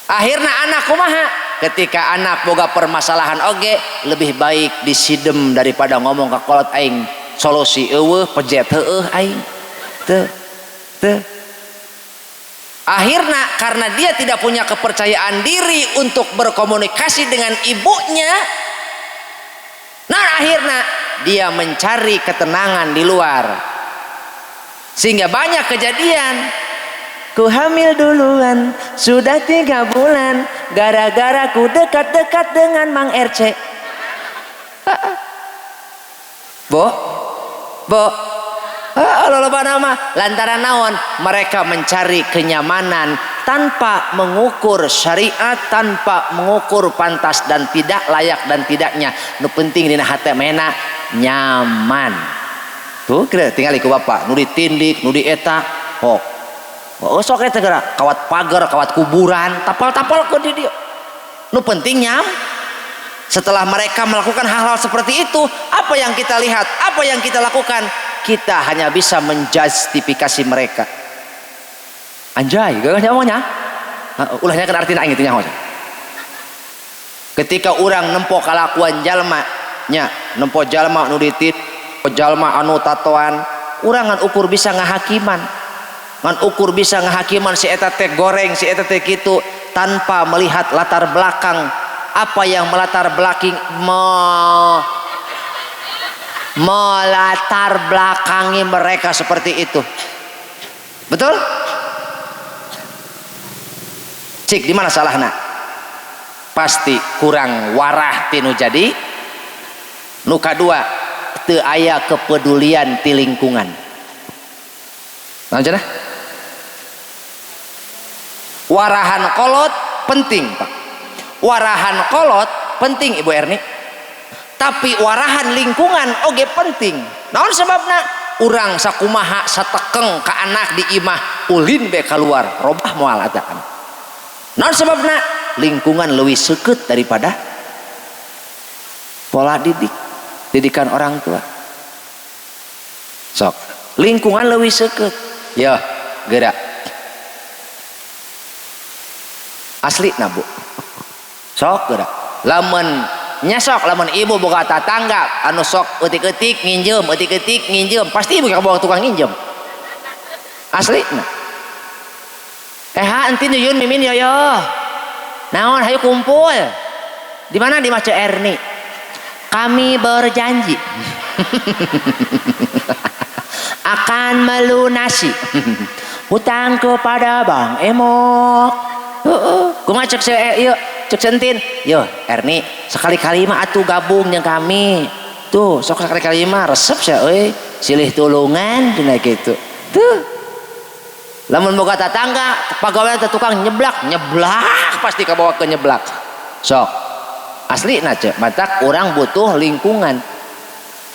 akhirna anak kumaha ketika anak boga permasalahan oge lebih baik disidem daripada ngomong ka kolot aing solusi eueuh pejet heueuh aing teu akhirna karena dia tidak punya kepercayaan diri untuk berkomunikasi dengan ibunya nah akhirna dia mencari ketenangan di luar sehingga banyak kejadian ku hamil duluan sudah 3 bulan gara-gara ku dekat-dekat dengan Mang RC bo loba nama lantaran naon mereka mencari kenyamanan tanpa mengukur syariat tanpa mengukur pantas dan tidak layak dan tidaknya nu penting dina hate mena nyaman tuh kira tinggal iku bapak nu ditindik nu dieta hok oh sok eta geura kawat pagar kawat kuburan tapal-tapal ku di dieu nu penting nyam setelah mereka melakukan hal-hal seperti itu apa yang kita lihat apa yang kita lakukan kita hanya bisa menjustifikasi mereka anjay gak nyamanya ulahnya kan artinya gitu nyaho ketika orang nempo kalakuan jalma nya nempo jalma nu ditit jalma anu tatoan urang ngan ukur bisa ngahakiman ngan ukur bisa ngahakiman si eta teh goreng si eta teh kitu tanpa melihat latar belakang apa yang melatar belakang melatar belakangi mereka seperti itu betul cik di mana salahna pasti kurang warah tinu jadi nu kadua teu aya kepedulian ti lingkungan lanjut warahan kolot penting Pak warahan kolot penting Ibu Erni tapi warahan lingkungan oge penting naon sebabna urang sakumaha satekeng ka anak di imah ulin be keluar robah moal adaan naon sebabna lingkungan leuwih seukeut daripada pola didikan orang tua sok lingkungan leuwih seukeut ya geura asli na Bu sok geura lamun nyasok lamun ibu boga tatangga anu sok eutik-eutik nginjem pasti ibu kabawa tukang nginjem asli nah entin yuyun mimin yoyo naon hayu kumpul di mana di Mas Erni kami berjanji akan melunasi hutang kepada Bang Emo kumaha cek yuk cek sentin yo Erni sekali-kali mah atuh gabung jeung kami tuh sok sekali-kali mah resep sia euy silih tulungan dina kitu tuh lamun boga tatangga pagawean teh tukang nyeblak pasti kabawa ke nyeblak sok asli na cek matak urang butuh lingkungan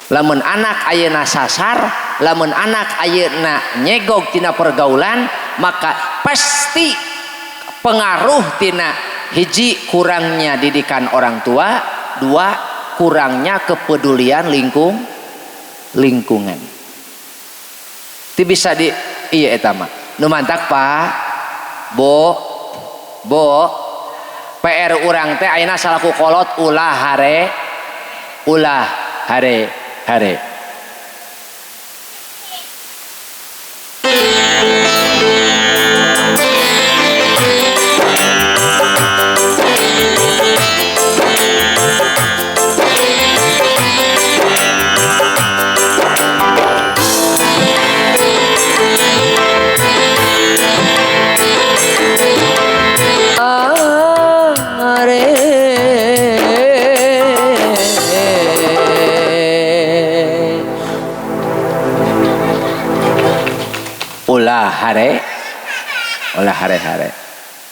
lamun anak ayeuna sasar lamun anak ayeuna nyegog tina pergaulan maka pasti pengaruh tina hiji kurangnya didikan orang tua dua kurangnya kepedulian lingkungan ti bisa di iya eta mah nu mantak Pak Bo PR urang teh ayeuna salaku kolot ulah hare ulah hare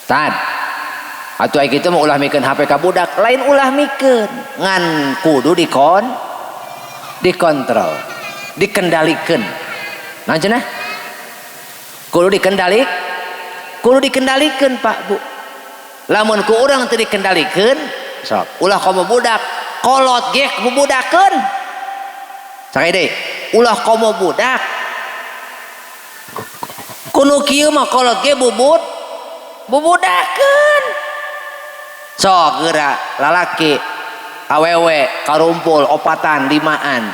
tad atuh aya kitu mah ulah mikeun HP ka budak lain ulah mikeun ngan kudu dikontrol dikendalikeun nah cenah kudu dikendalikeun Pak Bu lamun ku urang teu dikendalikeun sok ulah komo budak kolot ge bubudakeun sakaya deui ulah komo budak kuno kieu mah kolot ge bubudakeun sok geura lalaki awewe karumpul opatan limaan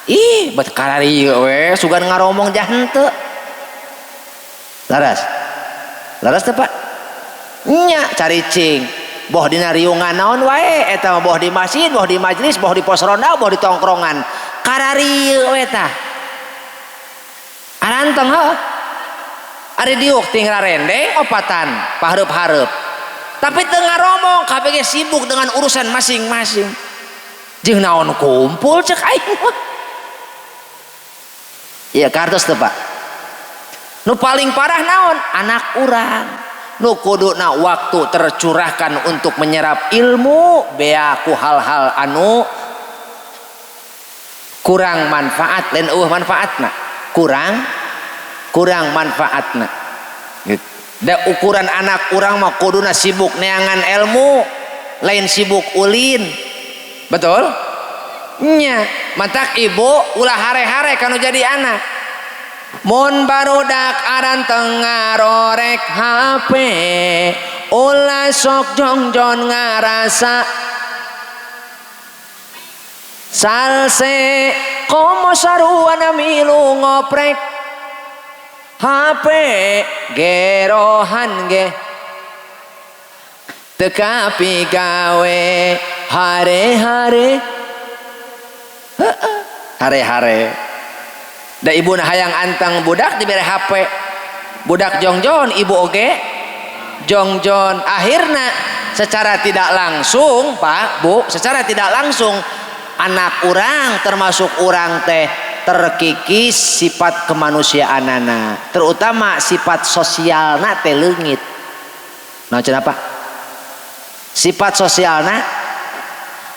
ih bet kararieu we sugan ngaromong jah henteu laras teh Pak nya caricing boh dina riungan naon wae eta boh di masjid boh di majelis boh di pos ronda boh di tongkrongan kararieu we tah aranteng heuh ari diuk ting rarendeng opatan pahareup-hareup tapi teu ngaromong kabeh sibuk dengan urusan masing-masing jeung naon kumpul cek aing mah ieu kartos teu Pak nu paling parah naon anak urang nu kuduna waktu tercurahkan untuk menyerap ilmu bea ku hal-hal anu kurang manfaat lain manfaatna kurang manfaatna gitu. Da ukuran anak urang mah kuduna sibuk neangan ilmu lain sibuk ulin betul nya matak ibu ulah hare-hare kanu jadi anak mun barudak aran tengarorek HP ulah sok jongjon ngarasa salse komo saruana milu ngoprek HP gerohan ge tekapi gawe hare-hare da ibu hayang anteng budak dibere HP budak jongjon ibu oge jongjon akhirna secara tidak langsung Pak Bu secara tidak langsung anak urang termasuk urang teh terkikis sifat kemanusiaanana terutama sifat sosialna teh leungit nah cenah Pak sifat sosialna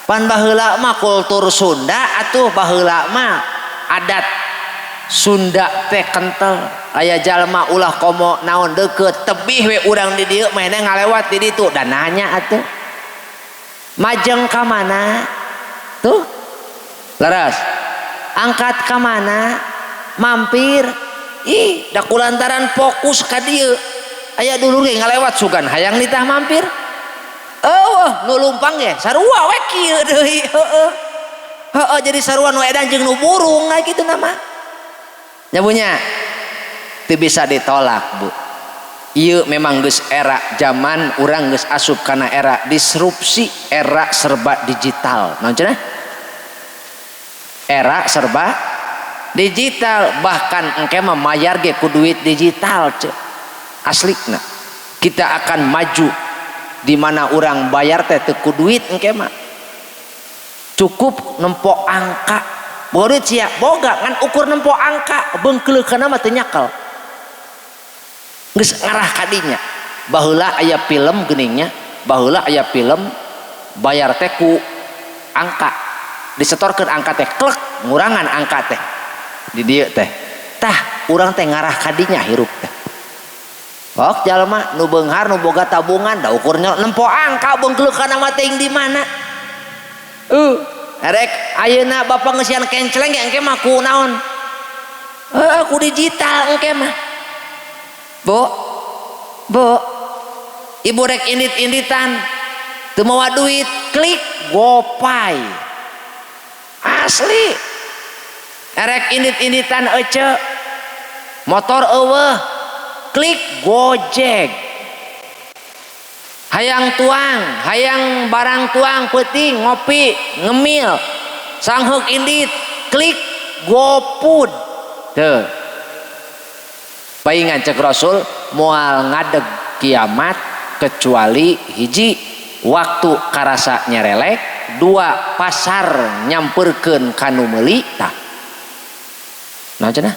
pan baheula mah kultur Sunda atuh baheula mah adat Sunda teh kental aya jalma ulah komo naon deukeut tebih we urang di dieu mah ngalewat di ditu dan nanya atuh majeng ka mana tuh laras angkat ka mana mampir ih da kulantaran fokus ka dieu aya dulur ge ngalewat sugan hayang nitah mampir nu lumpang ge sarua we kieu deui heueuh jadi sarua nu edan jeung nu burung kitu nama nyabunya itu bisa ditolak Bu ieu memang geus era zaman urang geus asup kana era disrupsi era serba digital naon cenah era serba digital bahkan engke mah mayar ge ku duit digital ce aslikna kita akan maju di mana urang bayar teh teu ku duit engke mah cukup nempok angka borit siap boga ngan ukur nempo angka beungkeuleukana mah teu nyakel geus ngarah ka dinya baheula aya film geuningnya baheula aya film bayar teh ku angka disetorkeun angka teh klek ngurangan angka teh di dieu teh tah urang teh ngarah ka dinya hirup teh ok jalma nu beunghar nu boga tabungan da ukurnya nempo angka beungkeuleukana mah teh di mana rek ayeuna bapak ngesian kenceleng ge engke mah ku naon ku digital engke mah Bu ibu rek indit-inditan teu mawa duit klik GoPay asli rek indit-inditan ece motor eueuh klik Gojek hayang tuang hayang barang tuang peuting ngopi ngemil sangheuk indit klik GoFood teu paingan cek Rasul moal ngadeg kiamat kecuali hiji waktu karasa nyerelek dua pasar nyamperkeun kanu meuli tah nah cenah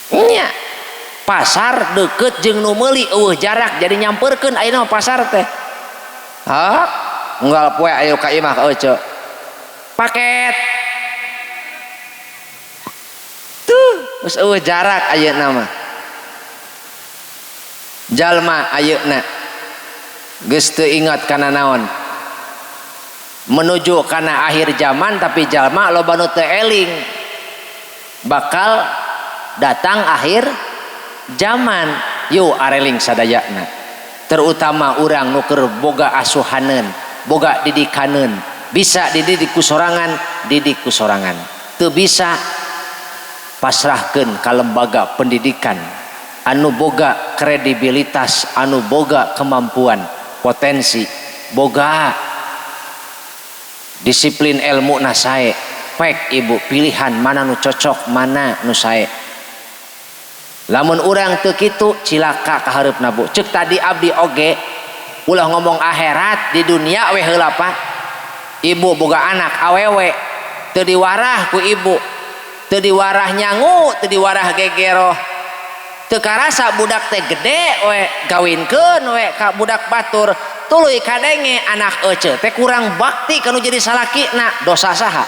nya pasar deket jeung nu meuli eueuh jarak jadi nyamperkeun ayeuna pasar teh unggal poe ayo ka imah ka ece paket tuh geus eueuh jarak ayeuna mah jalma ayeuna geus teu ingat kana naon menuju kana akhir zaman tapi jalma loba nu teu eling bakal datang akhir zaman. Yuk areling sadayana terutama urang nu keur boga asuhaneun boga didikaneun bisa dididik ku sorangan didik ku sorangan teu bisa pasrahkeun ka lembaga pendidikan anu boga kredibilitas anu boga kemampuan potensi boga disiplin ilmu na sae pek ibu pilihan mana nu cocok mana nu sae lamun urang teu kitu cilaka ka hareupna bu ceuk tadi abdi oge ulah ngomong akhirat di dunia we heula Pak ibu boga anak awewe teu diwarah ku ibu teu diwarah nyangu teu diwarah gegero teu karasa budak teh gede we gawinkeun we ka budak batur tuluy kadenge anak ece teh kurang bakti kanu jadi salakina dosa saha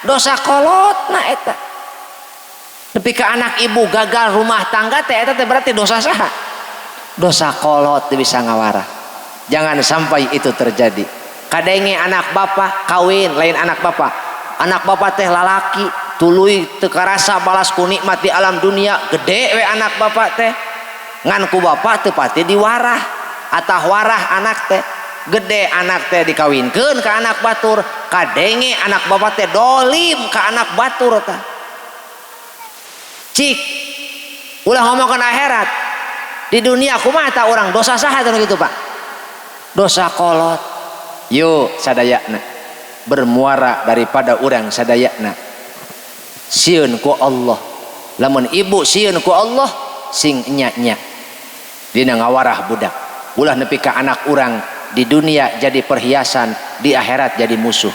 dosa kolotna eta nepi ka anak ibu gagal rumah tangga teh eta teh berarti dosa saha dosa kolot teu bisa ngawarah jangan sampai itu terjadi kadenge anak bapak kawin lain anak bapak teh lalaki tuluy teu karasa balas ku nikmat di alam dunia gede we anak bapak teh ngan ku bapak teu pati diwarah atah warah anak teh gede anak teh dikawinkeun ka anak batur kadenge anak bapak teh dolim ka anak batur tah cik ulah ngomongkeun akhirat di dunia kumaha tah urang dosa saha tah kitu Pak dosa kolot yuk sadayana bermuara daripada urang sadayana sieun ku Allah lamun ibu sieun ku Allah sing nya-nya dina ngawarah budak ulah nepi ka anak urang di dunia jadi perhiasan di akhirat jadi musuh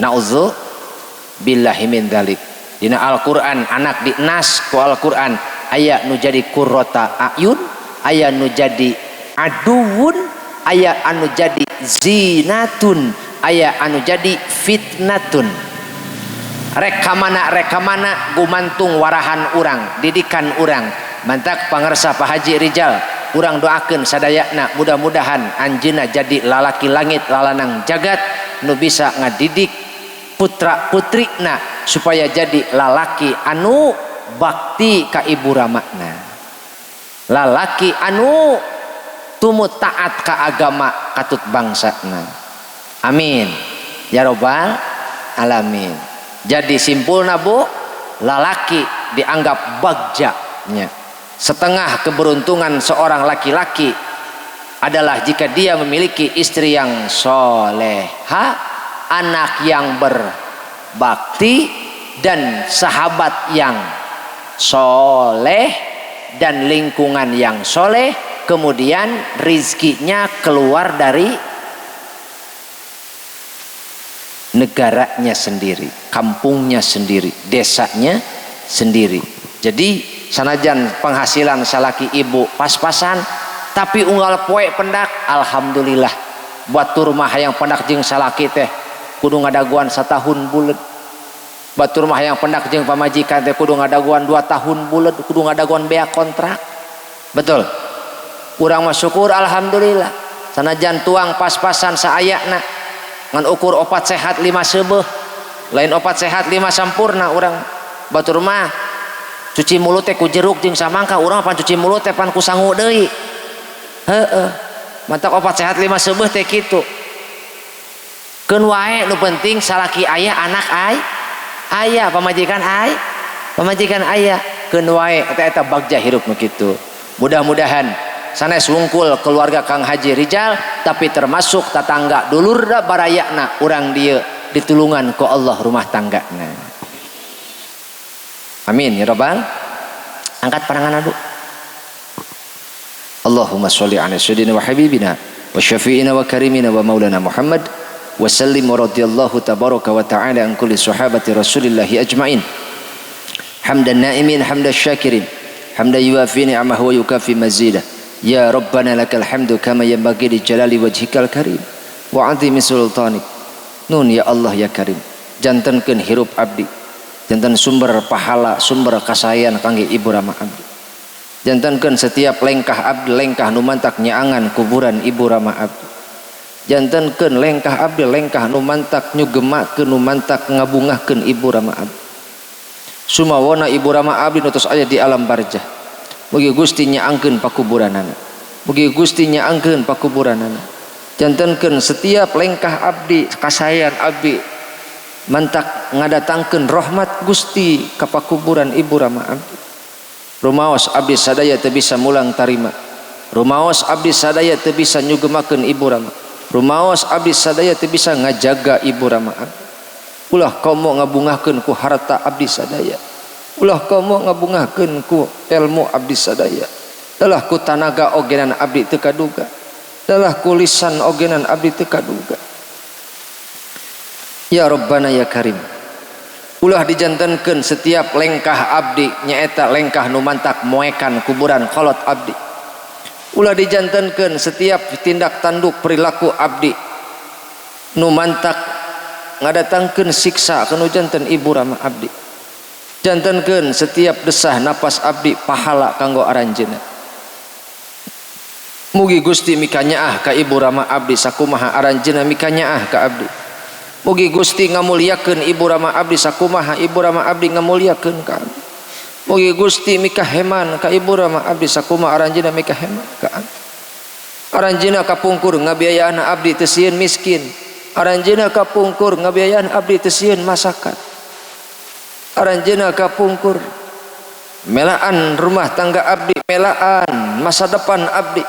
na'udzubillahi min dzalik dina Al-Qur'an anak dinas ku Al-Qur'an aya nu jadi qurrata ayun aya nu jadi aduun aya anu jadi zinatun aya anu jadi fitnatun reka mana gumantung warahan urang didikan urang mantak pangarsa Pak Haji Rijal urang doakeun sadayana mudah-mudahan anjeunna jadi lalaki langit lalanang jagat nu bisa ngadidik putra putrina supaya jadi lalaki anu bakti ka ibu ramana lalaki anu tumut taat ka agama katut bangsana amin ya robbal alamin. Jadi simpulna bu lalaki dianggap bagjanya setengah keberuntungan seorang laki-laki adalah jika dia memiliki istri yang soleha anak yang berbakti dan sahabat yang soleh dan lingkungan yang soleh kemudian rizkinya keluar dari negaranya sendiri, kampungnya sendiri, desanya sendiri. Jadi sanajan penghasilan salaki ibu pas-pasan tapi unggal poe pendak alhamdulillah batur mah yang pendak jeung salaki teh kudu ngadaguan 1 tahun bulet batur mah yang pendak jeung pamajikan teh kudu ngadaguan 2 tahun bulet kudu ngadaguan bea kontrak betul urang mah syukur alhamdulillah sanajan tuang pas-pasan saayana ngan ukur opat sehat 5 seubeuh lain opat sehat 5 sampurna urang batur mah cuci mulut teh ku jeruk jeung samangka urang pan cuci mulut teh pan ku sangu deui heueuh mantak opat sehat 5 seubeuh teh kitu keun wae nu penting salaki aya anak aya pamajikan aya keun wae eta bagja hirup nu kitu mudah-mudahan sanes wungkul keluarga Kang Haji Rijal tapi termasuk tetangga dulur da barayana urang dieu ditulungan ku Allah rumah tanggana amin ya rabbal angkat pandangan adu Allahumma sholli ala sayyidina wa habibina wa syafi'ina wa karimina wa maulana Muhammad wa sallim wa radiyallahu tabaraka wa ta'ala an kulli sahabati rasulillahi ajma'in hamdan na'imin hamdan syakirin hamdan yuafi ni'amahu wa yukafi mazidah. Ya Rabbana lakal hamdu kama yanbaghi li jalali wajhikal karim wa 'azimi sultanik. Nun ya Allah ya Karim, jantenkeun hirup abdi, janten sumber pahala, sumber kasayan kangge ibu rama abdi. Jantenkeun setiap lengkah abdi lengkah nu mantak nyaangan kuburan ibu rama abdi. Jantenkeun lengkah abdi lengkah nu mantak nyugemakeun nu mantak ngabungahkeun ibu rama abdi. Sumawana ibu rama abdi nu tos aya di alam barzah. Mugi Gusti nyaangkeun pakuburanana. Mugi Gusti nyaangkeun pakuburanana. Jantenkeun setiap lengkah abdi kasayan abdi mantak ngadatangkeun rahmat Gusti ka pakuburan ibu rama abdi. Rumaos abdi sadaya teu bisa mulang tarima. Rumaos abdi sadaya teu bisa nyugemakeun ibu rama. Rumaos abdi sadaya teu bisa ngajaga ibu rama abdi. Ulah komo ngabungahkeun ku harta abdi sadaya. Ulah komo ngabungahkeun ku ilmu abdi sadaya. Dalah ku tanaga ogenan abdi teu kaduga. Dalah ku lisan ogenan abdi teu kaduga. Ya Rabbana ya Karim, ulah dijantenkeun setiap lengkah abdi nyaeta lengkah nu mantak moekan kuburan kolot abdi. Ulah dijantenkeun setiap tindak tanduk perilaku abdi nu mantak ngadatangkeun siksa kana janten ibu rama abdi. Jantenkeun setiap desah napas abdi pahala kanggo aranjeunna. Mugi Gusti mika nyaah ka ibu rama abdi sakumaha aranjeunna mika nyaah ka abdi. Mugi Gusti ngamuliakeun ibu rama abdi sakumaha ibu rama abdi ngamuliakeun ka abdi. Mugi Gusti mika heman ka ibu rama abdi sakumaha aranjeunna mika heman ka abdi. Aranjeunna kapungkur ngabiayaan abdi teu sieun miskin. Aranjeunna kapungkur ngabiayaan abdi teu sieun masakan. Aranjeunna kapungkur melaan rumah tangga abdi, melaan masa depan abdi.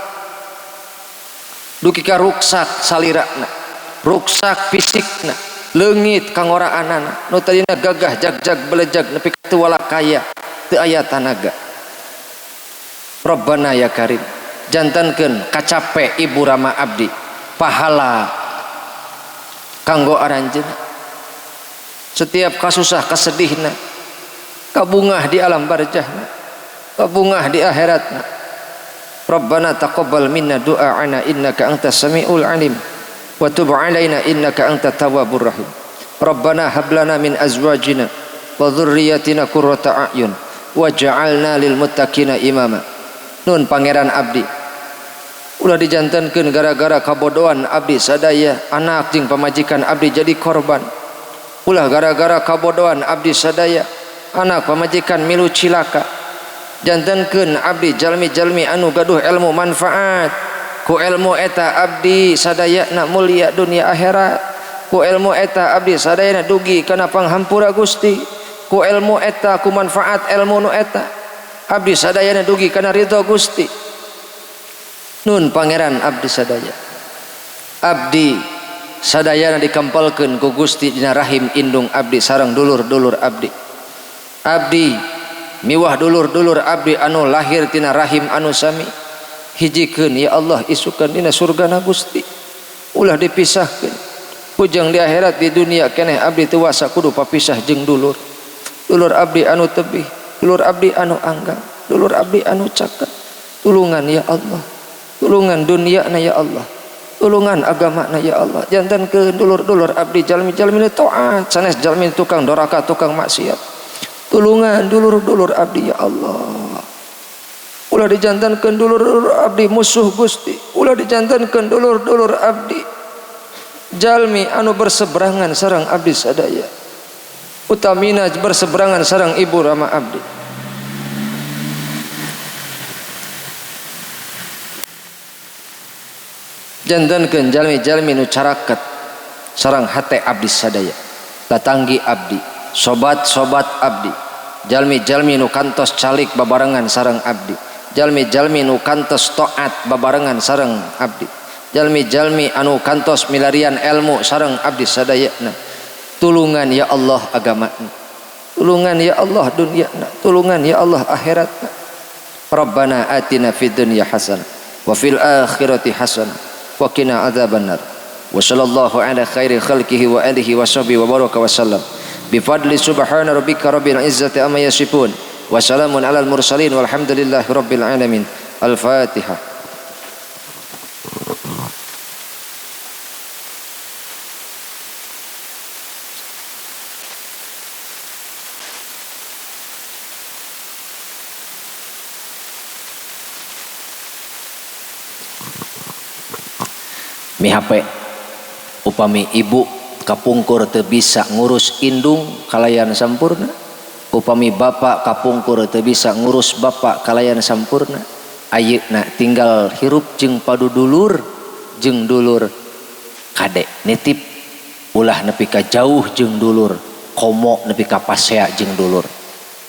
Duki ka ruksak salirana, ruksak fisikna, leungit kangoraanana, nu tadina gagah jag-jag belejag nepi ka teu wala kaya, teu aya tanaga. Rabbana ya Karim, jantankeun kacape ibu rama abdi, pahala kanggo aranjeunna. Setiap kasusah kasedihna, kabungah di alam barzahna, kabungah di akhiratna. Rabbana taqabbal minna du'a'ana innaka antas samiul alim wa tub 'alaina innaka antat tawwabur rahim. Rabbana hab lana min azwajina wa dhurriyyatina qurrata a'yun waj'alna lil muttaqina imama. Nun pangeran abdi, ulah dijantankeun gara-gara kabodohan abdi sadaya anak jeung pamajikan abdi jadi korban. Ulah gara-gara kabodohan abdi sadaya anak pamajikan milu cilaka. Jantankeun abdi jalmi-jalmi anu gaduh ilmu manfaat. Ku ilmu eta abdi sadayana mulia dunia akhirat. Ku ilmu eta abdi sadayana dugi kana panghampura Gusti. Ku ilmu eta ku manfaat ilmu nu eta abdi sadayana dugi kana ridho Gusti. Nun pangeran abdi sadaya, abdi sadayana dikampalkeun ku Gusti dina rahim indung abdi sareng dulur-dulur abdi. Abdi miwah dulur-dulur abdi anu lahir tina rahim anu sami, hijikeun ya Allah isukeun dina surgana Gusti. Ulah dipisahkeun ujang di akhirat di dunia keneh abdi teu wasa kudu papisah jeung dulur. Dulur abdi anu tebih, dulur abdi anu anggang, dulur abdi anu cakep. Tulungan ya Allah, tulungan duniana ya Allah, tulungan agamana ya Allah. Jantankeun dulur-dulur abdi jalmi-jalmi nu taat sanes jalmi tukang doraka tukang maksiat. Tulungan dulur-dulur abdi ya Allah. Ulah dijantankeun dulur-dulur abdi musuh Gusti. Ulah dijantankeun dulur-dulur abdi jalmi anu berseberangan sareng abdi sadaya. Utamina berseberangan sareng ibu rama abdi. Jantankeun jalmi-jalmi nu caraket sareng hate abdi sadaya. Tatanggi abdi, sobat-sobat abdi, jalmi-jalmi nu kantos calik babarengan sareng abdi, jalmi-jalmi nu kantos taat babarengan sareng abdi, jalmi-jalmi anu kantos milarian ilmu sareng abdi sadayana. Tulungan ya Allah agamana, tulungan ya Allah dunyana, tulungan ya Allah akhiratna. Rabbana atina fid dunya hasanah wa fil akhirati hasanah wa qina adzabannar. Wa sallallahu ala khairi khalqihi wa alihi wa sahbihi wa baraka wa sallam. bifadli subhana rabbika rabbil izzati amma yasifun wa salamun alal mursalin walhamdulillahi rabbil alamin. Al-Fatihah. Mihape upami ibu kapungkur teu bisa ngurus indung kalayan sampurna, upami bapak kapungkur teu bisa ngurus bapak kalayan sampurna, ayeuna tinggal hirup jeung padudulur jeung dulur kade nitip ulah nepi ka jauh jeung dulur, komo nepi ka pasea jeung dulur.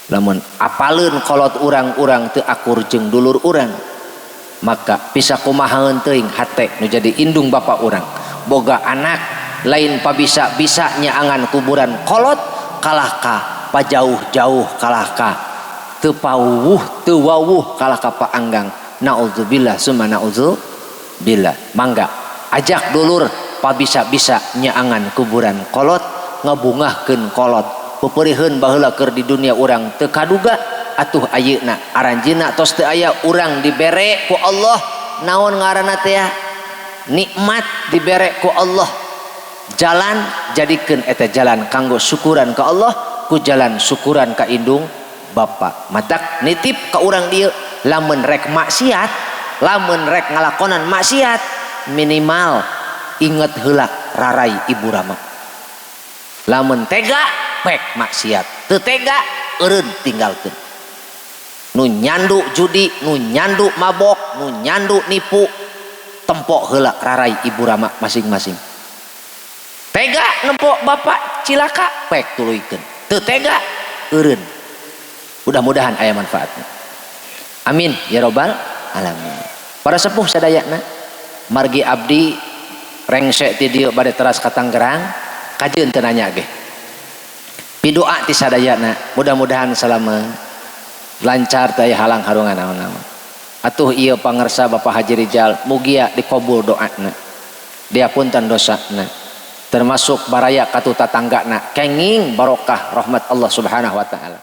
Lamun apaleun kolot urang-urang teu akur jeung dulur urang, maka bisa kumahaeun teuing hate nu jadi indung bapak urang. Boga anak lain pabisa-bisa nyaangan kuburan kolot kalah ka pajauh-jauh, kalah ka teu pauwuh teu wawuh, kalah ka paanggang. Naudzubillah summa naudzubillah. Mangga ajak dulur pabisa-bisa nyaangan kuburan kolot, ngabungahkeun kolot, peupeureuheun baheula keur di dunia urang teu kaduga atuh ayeuna aranjeunna tos teu aya urang dibere ku Allah. Naon ngaranna teh? Nikmat dibere ku Allah. Jalan jadikeun eta jalan kanggo syukuran ka Allah, ku jalan syukuran ka indung bapa. Matak nitip ka urang dieu, lamun rek maksiat, lamun rek ngalakonan maksiat, minimal inget heula rarai ibu rama. Lamun tega pek maksiat, teu tega eureun tinggalkeun. Nu nyandu judi, nu nyandu mabok, nu nyandu nipu, tempok heula rarai ibu rama masing-masing. Tega nempok bapak cilaka pek tuluykeun, teu tega eureun. Mudah-mudahan aya manfaatna. Amin ya robbal alamin. Para sepuh sadayana, margi abdi rengse ti dieu bade teras ka Tangerang, kajeun teu nanya ge. Pidoa ti sadayana, mudah-mudahan salama lancar teh halang harungan naon-naon. Atuh ieu pangersa Bapak Haji Rijal mugia dikabul doana, diapunten dosana, termasuk baraya katu tatanggana, kenging barokah rahmat Allah Subhanahu wa taala.